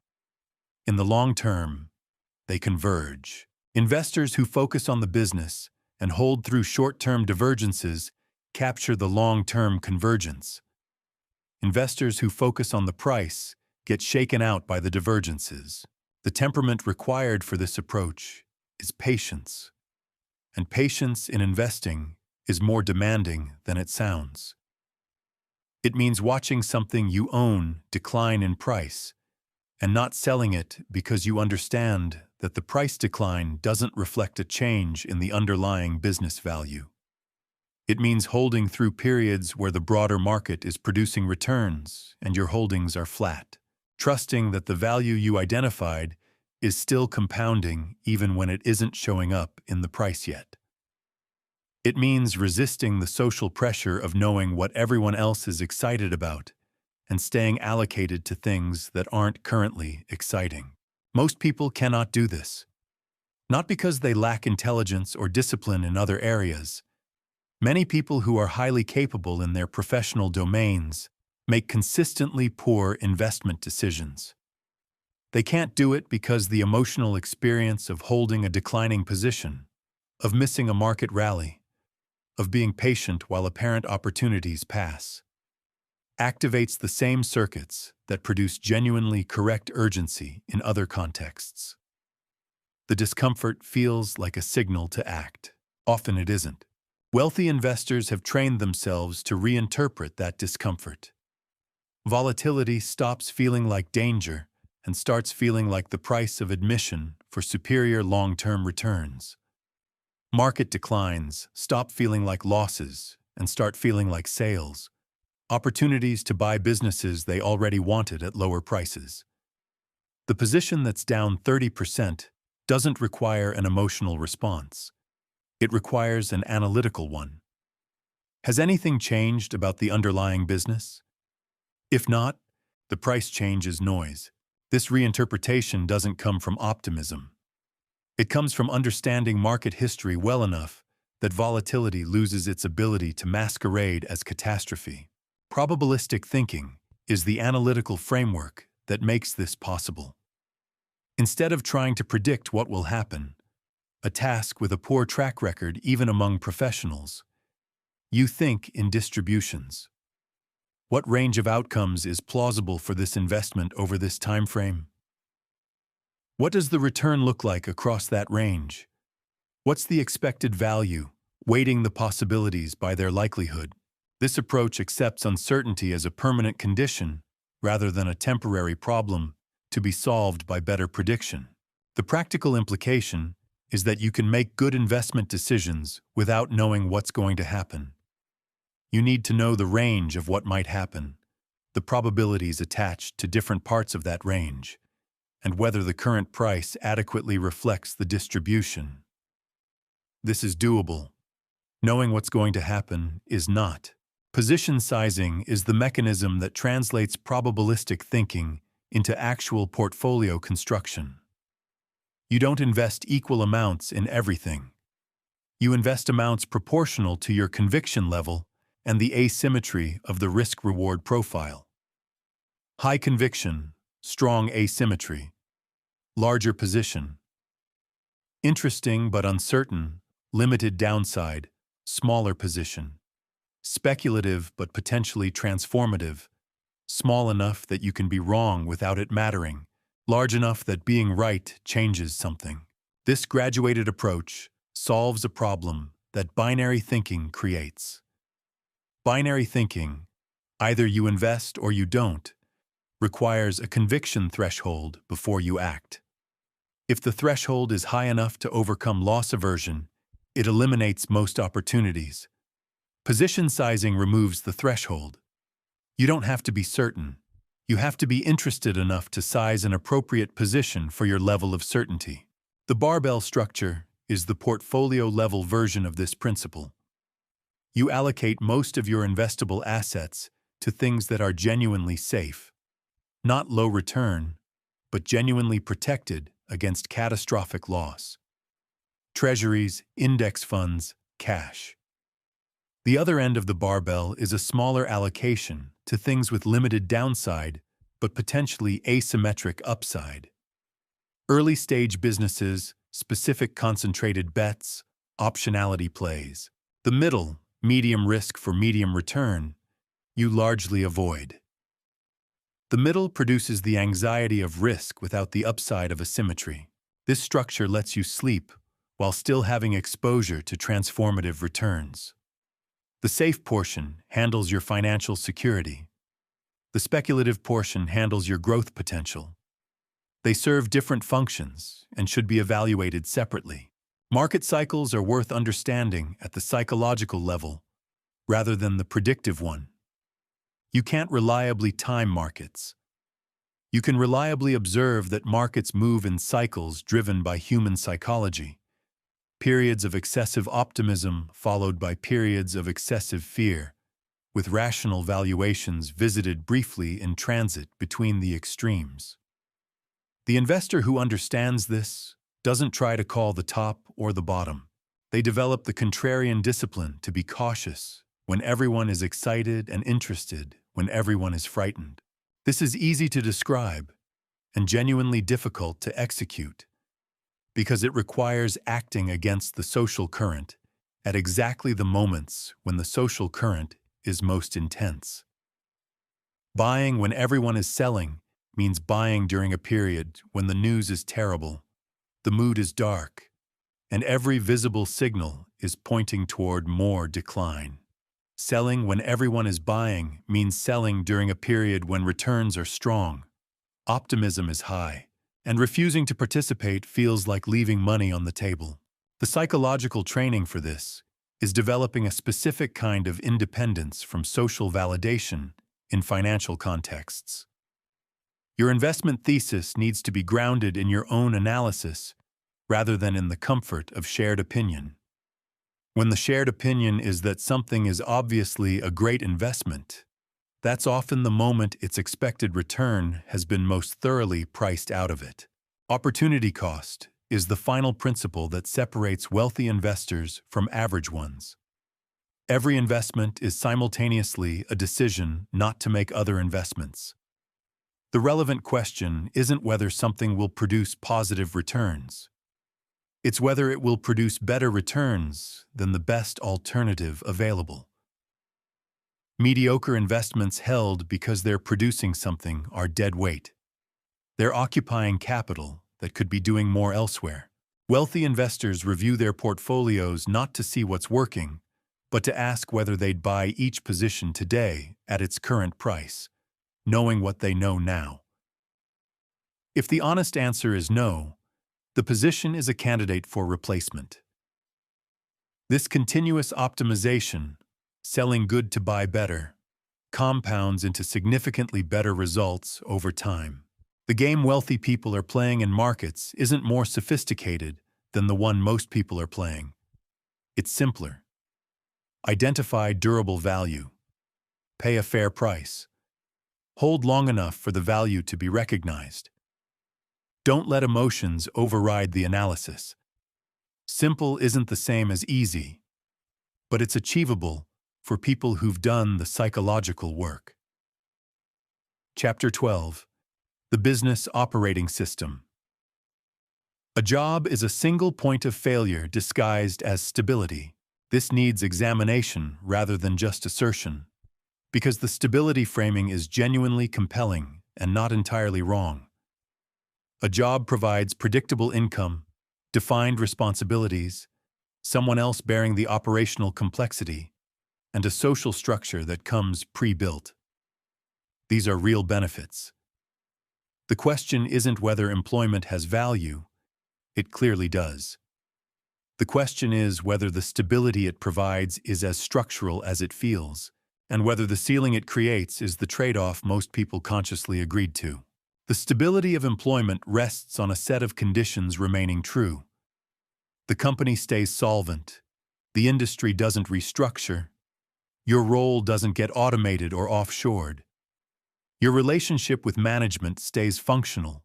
In the long term, they converge. Investors who focus on the business and hold through short-term divergences capture the long-term convergence. Investors who focus on the price get shaken out by the divergences. The temperament required for this approach is patience. And patience in investing is more demanding than it sounds. It means watching something you own decline in price and not selling it because you understand that the price decline doesn't reflect a change in the underlying business value. It means holding through periods where the broader market is producing returns and your holdings are flat, trusting that the value you identified is still compounding even when it isn't showing up in the price yet. It means resisting the social pressure of knowing what everyone else is excited about and staying allocated to things that aren't currently exciting. Most people cannot do this. Not because they lack intelligence or discipline in other areas. Many people who are highly capable in their professional domains make consistently poor investment decisions. They can't do it because the emotional experience of holding a declining position, of missing a market rally, of being patient while apparent opportunities pass. activates the same circuits that produce genuinely correct urgency in other contexts. The discomfort feels like a signal to act. Often it isn't. Wealthy investors have trained themselves to reinterpret that discomfort. Volatility stops feeling like danger and starts feeling like the price of admission for superior long-term returns. Market declines stop feeling like losses and start feeling like sales, opportunities to buy businesses they already wanted at lower prices. The position that's down 30% doesn't require an emotional response. It requires an analytical one. Has anything changed about the underlying business? If not, the price change is noise. This reinterpretation doesn't come from optimism. It comes from understanding market history well enough that volatility loses its ability to masquerade as catastrophe. Probabilistic thinking is the analytical framework that makes this possible. Instead of trying to predict what will happen, a task with a poor track record even among professionals, you think in distributions. What range of outcomes is plausible for this investment over this time frame? What does the return look like across that range? What's the expected value, weighting the possibilities by their likelihood? This approach accepts uncertainty as a permanent condition rather than a temporary problem to be solved by better prediction. The practical implication is that you can make good investment decisions without knowing what's going to happen. You need to know the range of what might happen, the probabilities attached to different parts of that range, and whether the current price adequately reflects the distribution. This is doable. Knowing what's going to happen is not. Position sizing is the mechanism that translates probabilistic thinking into actual portfolio construction. You don't invest equal amounts in everything. You invest amounts proportional to your conviction level and the asymmetry of the risk-reward profile. High conviction, strong asymmetry. Larger position. Interesting but uncertain, limited downside, smaller position. Speculative but potentially transformative, small enough that you can be wrong without it mattering, large enough that being right changes something. This graduated approach solves a problem that binary thinking creates. Binary thinking, either you invest or you don't, requires a conviction threshold before you act. If the threshold is high enough to overcome loss aversion, it eliminates most opportunities. Position sizing removes the threshold. You don't have to be certain. You have to be interested enough to size an appropriate position for your level of certainty. The barbell structure is the portfolio-level version of this principle. You allocate most of your investable assets to things that are genuinely safe, not low return, but genuinely protected against catastrophic loss. Treasuries, index funds, cash. The other end of the barbell is a smaller allocation to things with limited downside but potentially asymmetric upside. Early-stage businesses, specific concentrated bets, optionality plays. The middle, medium risk for medium return, you largely avoid. The middle produces the anxiety of risk without the upside of asymmetry. This structure lets you sleep while still having exposure to transformative returns. The safe portion handles your financial security. The speculative portion handles your growth potential. They serve different functions and should be evaluated separately. Market cycles are worth understanding at the psychological level rather than the predictive one. You can't reliably time markets. You can reliably observe that markets move in cycles driven by human psychology. Periods of excessive optimism followed by periods of excessive fear, with rational valuations visited briefly in transit between the extremes. The investor who understands this doesn't try to call the top or the bottom. They develop the contrarian discipline to be cautious when everyone is excited and interested when everyone is frightened. This is easy to describe and genuinely difficult to execute because it requires acting against the social current at exactly the moments when the social current is most intense. Buying when everyone is selling means buying during a period when the news is terrible, the mood is dark, and every visible signal is pointing toward more decline. Selling when everyone is buying means selling during a period when returns are strong, optimism is high, and refusing to participate feels like leaving money on the table. The psychological training for this is developing a specific kind of independence from social validation in financial contexts. Your investment thesis needs to be grounded in your own analysis rather than in the comfort of shared opinion. When the shared opinion is that something is obviously a great investment, that's often the moment its expected return has been most thoroughly priced out of it. Opportunity cost is the final principle that separates wealthy investors from average ones. Every investment is simultaneously a decision not to make other investments. The relevant question isn't whether something will produce positive returns. It's whether it will produce better returns than the best alternative available. Mediocre investments held because they're producing something are dead weight. They're occupying capital that could be doing more elsewhere. Wealthy investors review their portfolios not to see what's working, but to ask whether they'd buy each position today at its current price, knowing what they know now. If the honest answer is no, the position is a candidate for replacement. This continuous optimization, selling good to buy better, compounds into significantly better results over time. The game wealthy people are playing in markets isn't more sophisticated than the one most people are playing. It's simpler. Identify durable value. Pay a fair price. Hold long enough for the value to be recognized. Don't let emotions override the analysis. Simple isn't the same as easy, but it's achievable for people who've done the psychological work. Chapter 12. The Business Operating System. A job is a single point of failure disguised as stability. This needs examination rather than just assertion, because the stability framing is genuinely compelling and not entirely wrong. A job provides predictable income, defined responsibilities, someone else bearing the operational complexity, and a social structure that comes pre-built. These are real benefits. The question isn't whether employment has value. It clearly does. The question is whether the stability it provides is as structural as it feels, and whether the ceiling it creates is the trade-off most people consciously agreed to. The stability of employment rests on a set of conditions remaining true. The company stays solvent. The industry doesn't restructure. Your role doesn't get automated or offshored. Your relationship with management stays functional.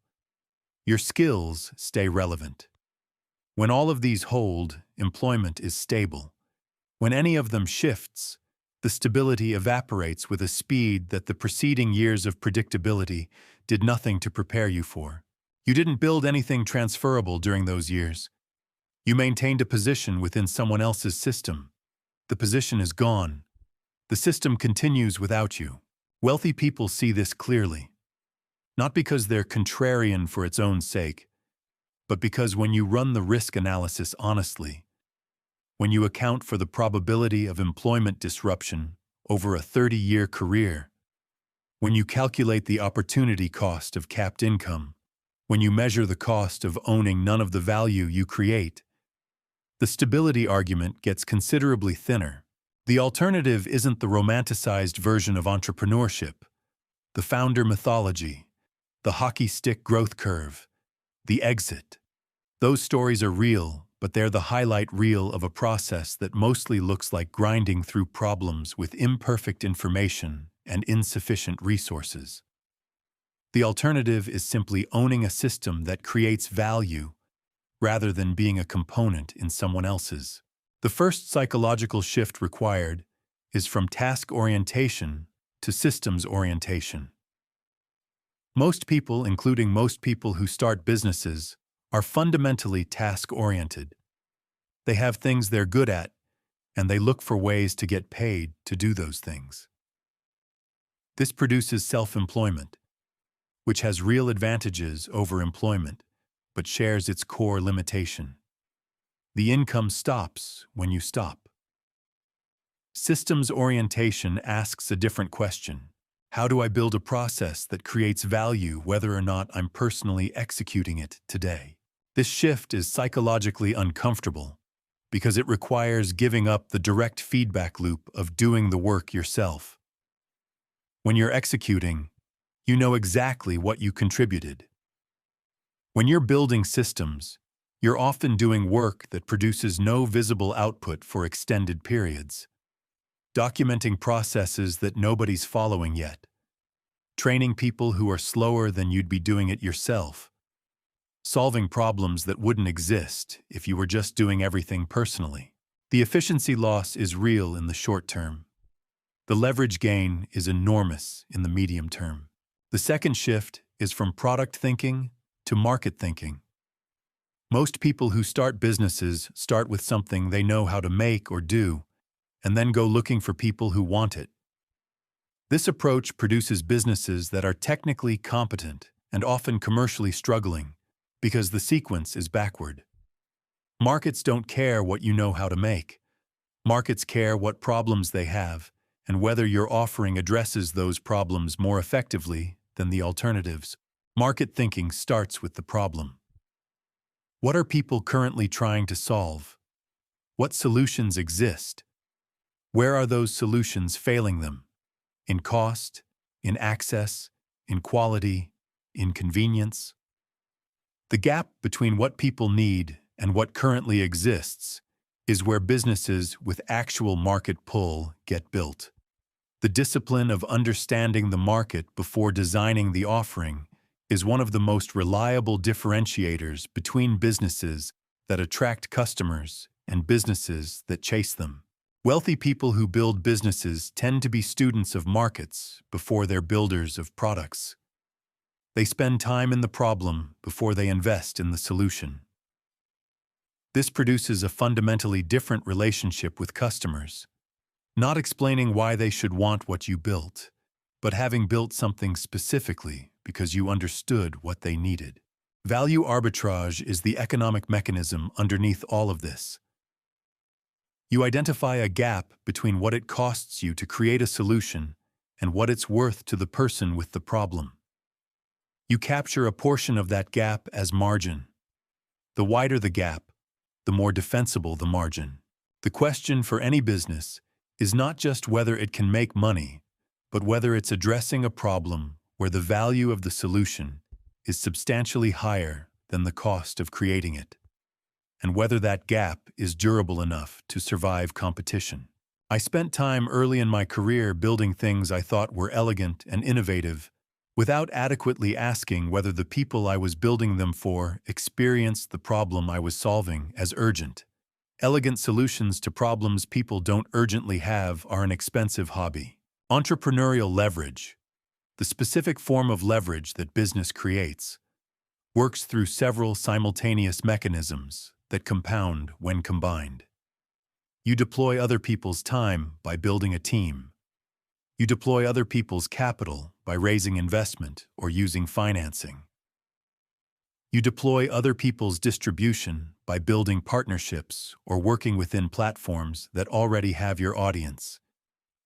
Your skills stay relevant. When all of these hold, employment is stable. When any of them shifts, the stability evaporates with a speed that the preceding years of predictability did nothing to prepare you for. You didn't build anything transferable during those years. You maintained a position within someone else's system. The position is gone. The system continues without you. Wealthy people see this clearly, not because they're contrarian for its own sake, but because when you run the risk analysis honestly, when you account for the probability of employment disruption over a 30-year career, when you calculate the opportunity cost of capped income, when you measure the cost of owning none of the value you create, the stability argument gets considerably thinner. The alternative isn't the romanticized version of entrepreneurship, the founder mythology, the hockey stick growth curve, the exit. Those stories are real, but they're the highlight reel of a process that mostly looks like grinding through problems with imperfect information and insufficient resources. The alternative is simply owning a system that creates value rather than being a component in someone else's. The first psychological shift required is from task orientation to systems orientation. Most people, including most people who start businesses, are fundamentally task-oriented. They have things they're good at, and they look for ways to get paid to do those things. This produces self-employment, which has real advantages over employment, but shares its core limitation. The income stops when you stop. Systems orientation asks a different question. How do I build a process that creates value whether or not I'm personally executing it today? This shift is psychologically uncomfortable because it requires giving up the direct feedback loop of doing the work yourself. When you're executing, you know exactly what you contributed. When you're building systems, you're often doing work that produces no visible output for extended periods. Documenting processes that nobody's following yet. Training people who are slower than you'd be doing it yourself. Solving problems that wouldn't exist if you were just doing everything personally. The efficiency loss is real in the short term. The leverage gain is enormous in the medium term. The second shift is from product thinking to market thinking. Most people who start businesses start with something they know how to make or do, and then go looking for people who want it. This approach produces businesses that are technically competent and often commercially struggling because the sequence is backward. Markets don't care what you know how to make. Markets care what problems they have and whether your offering addresses those problems more effectively than the alternatives. Market thinking starts with the problem. What are people currently trying to solve? What solutions exist? Where are those solutions failing them? In cost, in access, in quality, in convenience? The gap between what people need and what currently exists is where businesses with actual market pull get built. The discipline of understanding the market before designing the offering is one of the most reliable differentiators between businesses that attract customers and businesses that chase them. Wealthy people who build businesses tend to be students of markets before they're builders of products. They spend time in the problem before they invest in the solution. This produces a fundamentally different relationship with customers, not explaining why they should want what you built, but having built something specifically because you understood what they needed. Value arbitrage is the economic mechanism underneath all of this. You identify a gap between what it costs you to create a solution and what it's worth to the person with the problem. You capture a portion of that gap as margin. The wider the gap, the more defensible the margin. The question for any business is not just whether it can make money, but whether it's addressing a problem where the value of the solution is substantially higher than the cost of creating it, and whether that gap is durable enough to survive competition. I spent time early in my career building things I thought were elegant and innovative, without adequately asking whether the people I was building them for experienced the problem I was solving as urgent. Elegant solutions to problems people don't urgently have are an expensive hobby. Entrepreneurial leverage, the specific form of leverage that business creates, works through several simultaneous mechanisms that compound when combined. You deploy other people's time by building a team. You deploy other people's capital by raising investment or using financing. You deploy other people's distribution by building partnerships or working within platforms that already have your audience.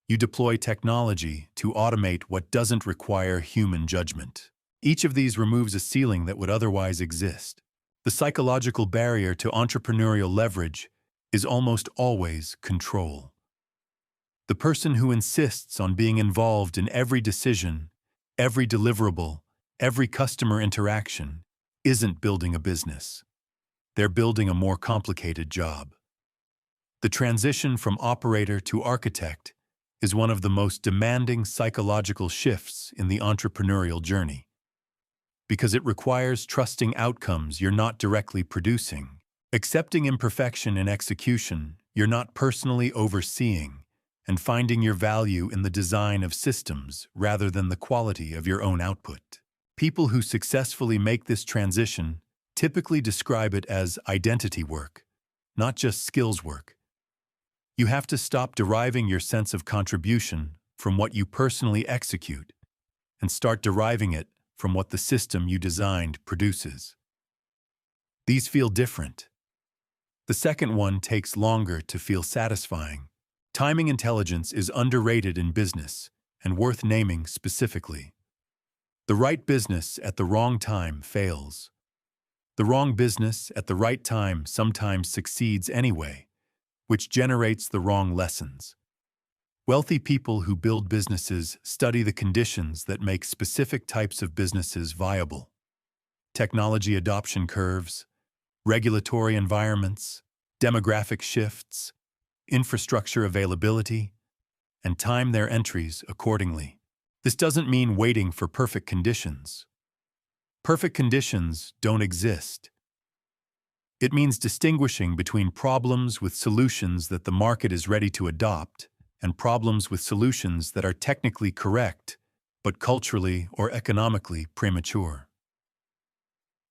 You deploy technology to automate what doesn't require human judgment. Each of these removes a ceiling that would otherwise exist. The psychological barrier to entrepreneurial leverage is almost always control. The person who insists on being involved in every decision, every deliverable, every customer interaction isn't building a business. They're building a more complicated job. The transition from operator to architect is one of the most demanding psychological shifts in the entrepreneurial journey, because it requires trusting outcomes you're not directly producing, accepting imperfection in execution you're not personally overseeing, and finding your value in the design of systems rather than the quality of your own output. People who successfully make this transition typically describe it as identity work, not just skills work. You have to stop deriving your sense of contribution from what you personally execute and start deriving it from what the system you designed produces. These feel different. The second one takes longer to feel satisfying. Timing intelligence is underrated in business and worth naming specifically. The right business at the wrong time fails. The wrong business at the right time sometimes succeeds anyway, which generates the wrong lessons. Wealthy people who build businesses study the conditions that make specific types of businesses viable. Technology adoption curves, regulatory environments, demographic shifts, infrastructure availability, and time their entries accordingly. This doesn't mean waiting for perfect conditions. Perfect conditions don't exist. It means distinguishing between problems with solutions that the market is ready to adopt and problems with solutions that are technically correct, but culturally or economically premature.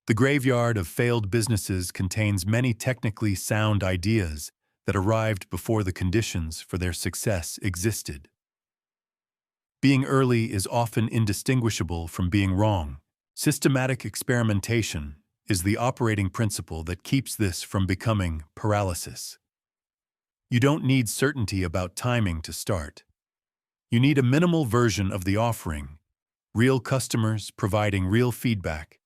The graveyard of failed businesses contains many technically sound ideas that arrived before the conditions for their success existed. Being early is often indistinguishable from being wrong. Systematic experimentation is the operating principle that keeps this from becoming paralysis. You don't need certainty about timing to start. You need a minimal version of the offering, real customers providing real feedback,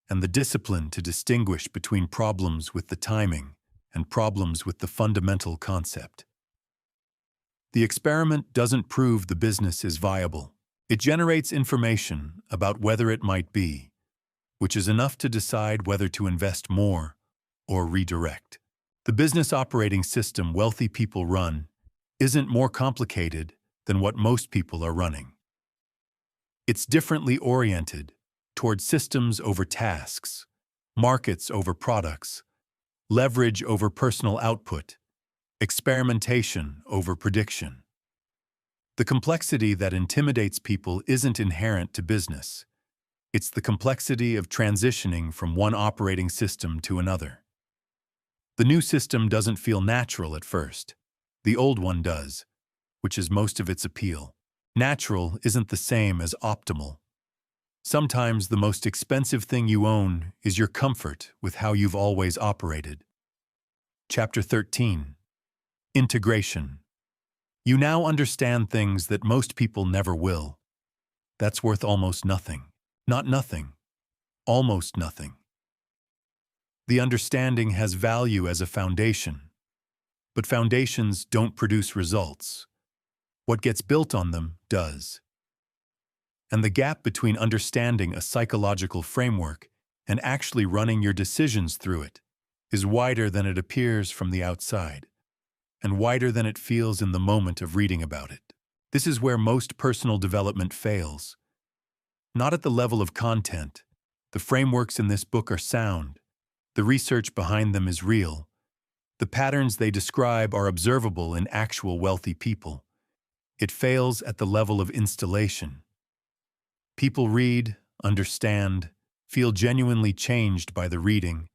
and the discipline to distinguish between problems with the timing and problems with the fundamental concept. The experiment doesn't prove the business is viable. It generates information about whether it might be, which is enough to decide whether to invest more or redirect. The business operating system wealthy people run isn't more complicated than what most people are running. It's differently oriented toward systems over tasks, markets over products, leverage over personal output, experimentation over prediction. The complexity that intimidates people isn't inherent to business. It's the complexity of transitioning from one operating system to another. The new system doesn't feel natural at first. The old one does, which is most of its appeal. Natural isn't the same as optimal. Sometimes the most expensive thing you own is your comfort with how you've always operated. Chapter 13. Integration. You now understand things that most people never will. That's worth almost nothing. Not nothing. Almost nothing. The understanding has value as a foundation, but foundations don't produce results. What gets built on them does. And the gap between understanding a psychological framework and actually running your decisions through it is wider than it appears from the outside, and wider than it feels in the moment of reading about it. This is where most personal development fails. Not at the level of content. The frameworks in this book are sound. The research behind them is real. The patterns they describe are observable in actual wealthy people. It fails at the level of installation. People read, understand, feel genuinely changed by the reading,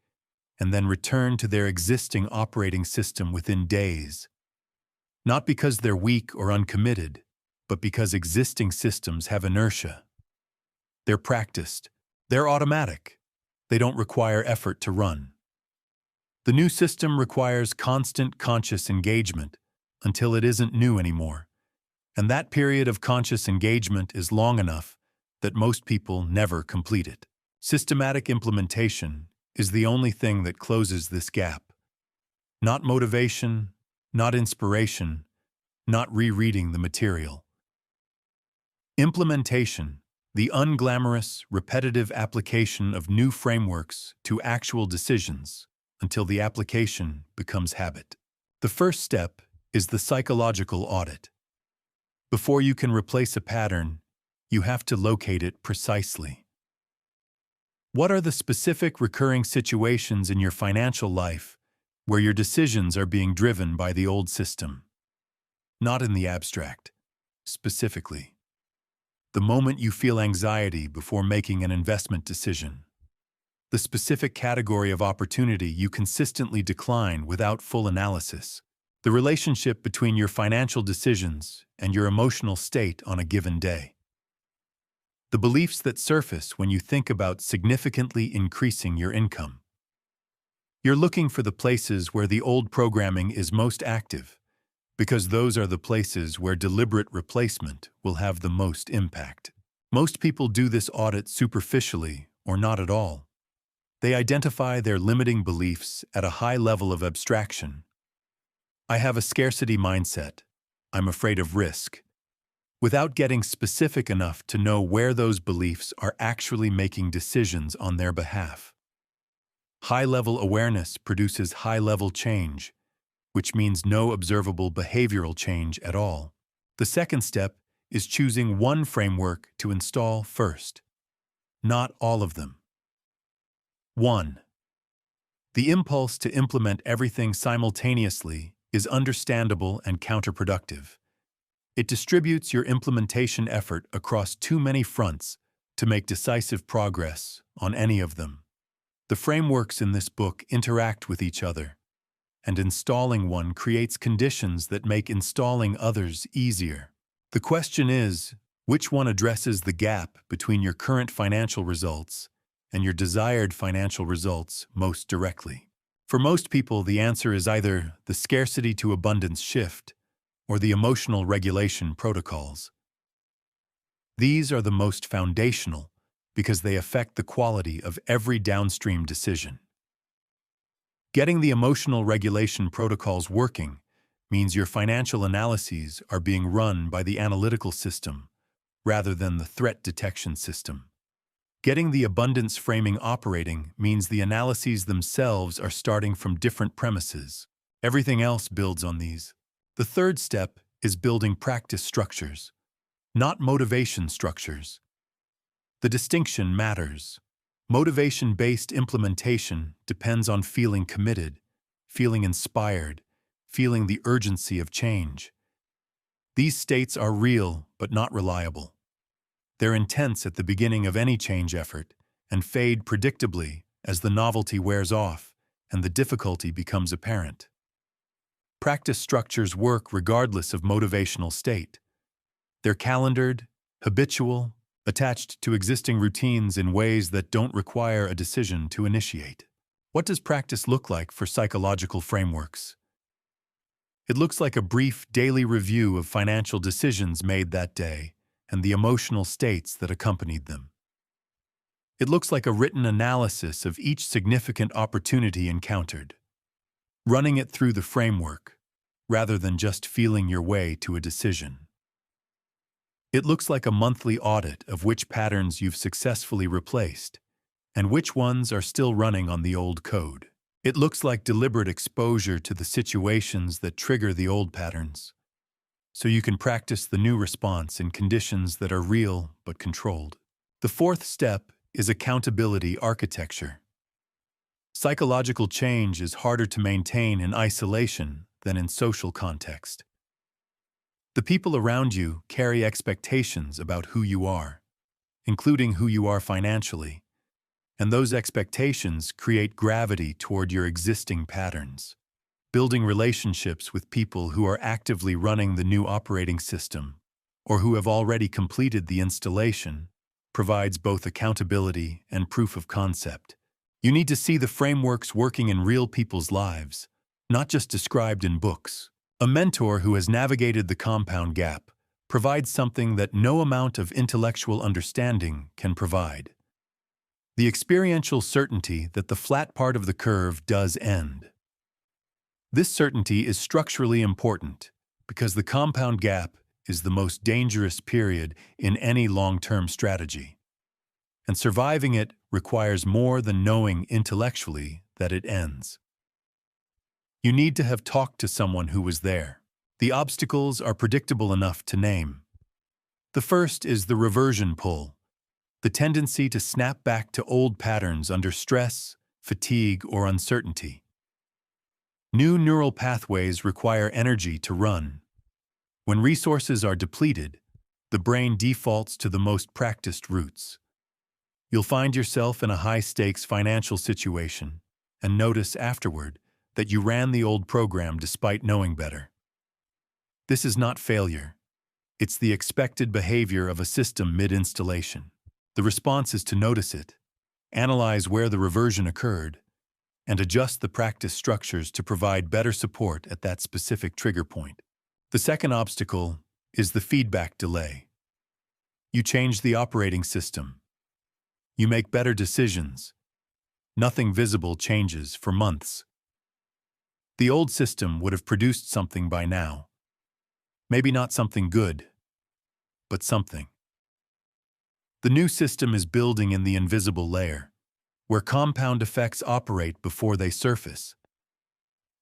and then return to their existing operating system within days. Not because they're weak or uncommitted, but because existing systems have inertia. They're practiced. They're automatic. They don't require effort to run. The new system requires constant conscious engagement until it isn't new anymore, and that period of conscious engagement is long enough that most people never complete it. Systematic implementation is the only thing that closes this gap. Not motivation, not inspiration, not rereading the material. Implementation, the unglamorous, repetitive application of new frameworks to actual decisions until the application becomes habit. The first step is the psychological audit. Before you can replace a pattern, you have to locate it precisely. What are the specific recurring situations in your financial life where your decisions are being driven by the old system? Not in the abstract, specifically. The moment you feel anxiety before making an investment decision. The specific category of opportunity you consistently decline without full analysis. the relationship between your financial decisions and your emotional state on a given day. The beliefs that surface when you think about significantly increasing your income. You're looking for the places where the old programming is most active, because those are the places where deliberate replacement will have the most impact. Most people do this audit superficially or not at all. They identify their limiting beliefs at a high level of abstraction. I have a scarcity mindset. I'm afraid of risk, without getting specific enough to know where those beliefs are actually making decisions on their behalf. High-level awareness produces high-level change, which means no observable behavioral change at all. The second step is choosing one framework to install first, not all of them. 1. The impulse to implement everything simultaneously is understandable and counterproductive. It distributes your implementation effort across too many fronts to make decisive progress on any of them. The frameworks in this book interact with each other, and installing one creates conditions that make installing others easier. The question is, which one addresses the gap between your current financial results and your desired financial results most directly? For most people, the answer is either the scarcity to abundance shift or the emotional regulation protocols. These are the most foundational because they affect the quality of every downstream decision. Getting the emotional regulation protocols working means your financial analyses are being run by the analytical system rather than the threat detection system. Getting the abundance framing operating means the analyses themselves are starting from different premises. Everything else builds on these. The third step is building practice structures, not motivation structures. The distinction matters. Motivation-based implementation depends on feeling committed, feeling inspired, feeling the urgency of change. These states are real but not reliable. They're intense at the beginning of any change effort and fade predictably as the novelty wears off and the difficulty becomes apparent. Practice structures work regardless of motivational state. They're calendared, habitual, attached to existing routines in ways that don't require a decision to initiate. What does practice look like for psychological frameworks? It looks like a brief daily review of financial decisions made that day and the emotional states that accompanied them. It looks like a written analysis of each significant opportunity encountered, running it through the framework, rather than just feeling your way to a decision. It looks like a monthly audit of which patterns you've successfully replaced and which ones are still running on the old code. It looks like deliberate exposure to the situations that trigger the old patterns, so you can practice the new response in conditions that are real but controlled. The fourth step is accountability architecture. Psychological change is harder to maintain in isolation than in social context. The people around you carry expectations about who you are, including who you are financially, and those expectations create gravity toward your existing patterns. Building relationships with people who are actively running the new operating system or who have already completed the installation provides both accountability and proof of concept. You need to see the frameworks working in real people's lives, not just described in books. A mentor who has navigated the compound gap provides something that no amount of intellectual understanding can provide: the experiential certainty that the flat part of the curve does end. This certainty is structurally important because the compound gap is the most dangerous period in any long-term strategy, and surviving it requires more than knowing intellectually that it ends. You need to have talked to someone who was there. The obstacles are predictable enough to name. The first is the reversion pull, the tendency to snap back to old patterns under stress, fatigue, or uncertainty. New neural pathways require energy to run. When resources are depleted, the brain defaults to the most practiced routes. You'll find yourself in a high-stakes financial situation and notice afterward that you ran the old program despite knowing better. This is not failure. It's the expected behavior of a system mid-installation. The response is to notice it, analyze where the reversion occurred, and adjust the practice structures to provide better support at that specific trigger point. The second obstacle is the feedback delay. You change the operating system. You make better decisions. Nothing visible changes for months. The old system would have produced something by now. Maybe not something good, but something. The new system is building in the invisible layer, where compound effects operate before they surface.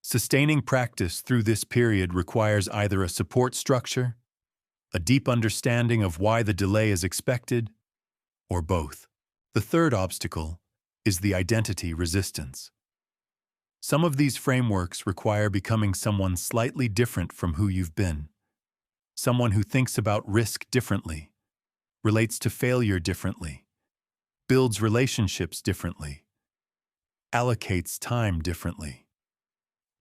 Sustaining practice through this period requires either a support structure, a deep understanding of why the delay is expected, or both. The third obstacle is the identity resistance. Some of these frameworks require becoming someone slightly different from who you've been. Someone who thinks about risk differently, relates to failure differently, builds relationships differently, allocates time differently.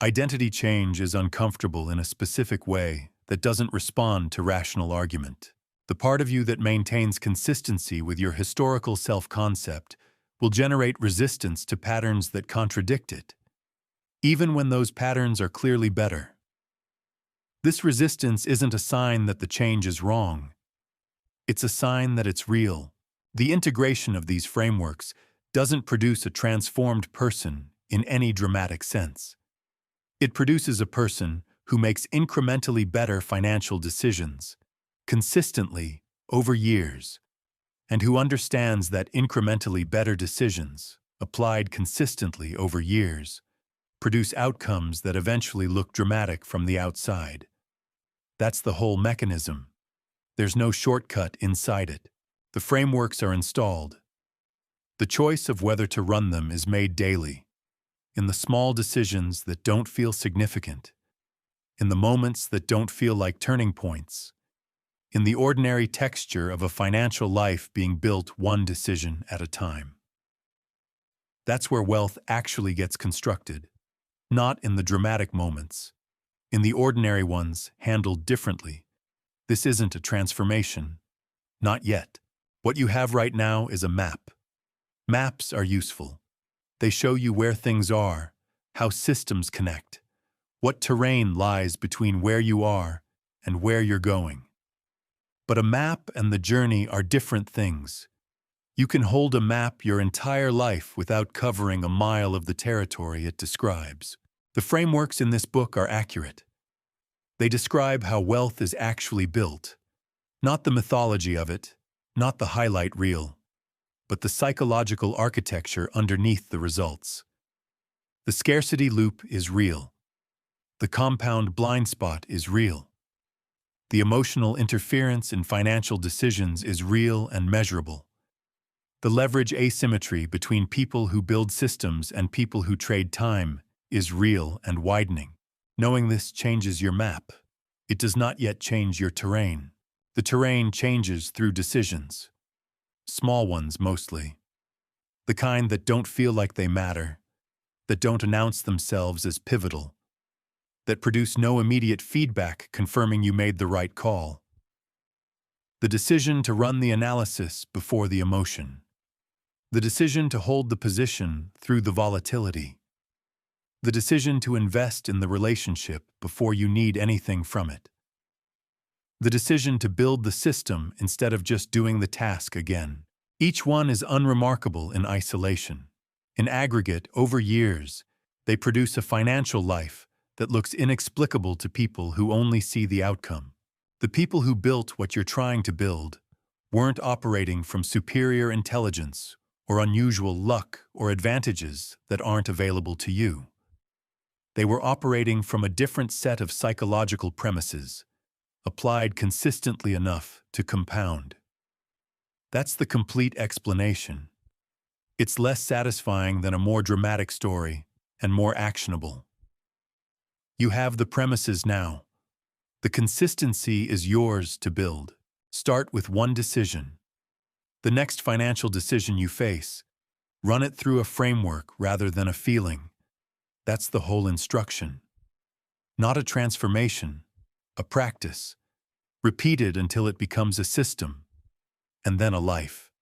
Identity change is uncomfortable in a specific way that doesn't respond to rational argument. The part of you that maintains consistency with your historical self-concept will generate resistance to patterns that contradict it, even when those patterns are clearly better. This resistance isn't a sign that the change is wrong. It's a sign that it's real. The integration of these frameworks doesn't produce a transformed person in any dramatic sense. It produces a person who makes incrementally better financial decisions, consistently, over years, and who understands that incrementally better decisions, applied consistently over years, produce outcomes that eventually look dramatic from the outside. That's the whole mechanism. There's no shortcut inside it. The frameworks are installed. The choice of whether to run them is made daily, in the small decisions that don't feel significant, in the moments that don't feel like turning points, in the ordinary texture of a financial life being built one decision at a time. That's where wealth actually gets constructed, not in the dramatic moments, in the ordinary ones handled differently. This isn't a transformation. Not yet. What you have right now is a map. Maps are useful. They show you where things are, how systems connect, what terrain lies between where you are and where you're going. But a map and the journey are different things. You can hold a map your entire life without covering a mile of the territory it describes. The frameworks in this book are accurate. They describe how wealth is actually built, not the mythology of it, not the highlight reel, but the psychological architecture underneath the results. The scarcity loop is real. The compound blind spot is real. The emotional interference in financial decisions is real and measurable. The leverage asymmetry between people who build systems and people who trade time is real and widening. Knowing this changes your map. It does not yet change your terrain. The terrain changes through decisions. Small ones mostly. The kind that don't feel like they matter, that don't announce themselves as pivotal, that produce no immediate feedback confirming you made the right call. The decision to run the analysis before the emotion. The decision to hold the position through the volatility. The decision to invest in the relationship before you need anything from it. The decision to build the system instead of just doing the task again. Each one is unremarkable in isolation. In aggregate, over years, they produce a financial life that looks inexplicable to people who only see the outcome. The people who built what you're trying to build weren't operating from superior intelligence or unusual luck or advantages that aren't available to you. They were operating from a different set of psychological premises, applied consistently enough to compound. That's the complete explanation. It's less satisfying than a more dramatic story and more actionable. You have the premises now. The consistency is yours to build. Start with one decision. The next financial decision you face, run it through a framework rather than a feeling. That's the whole instruction. Not a transformation, a practice, repeated until it becomes a system, and then a life.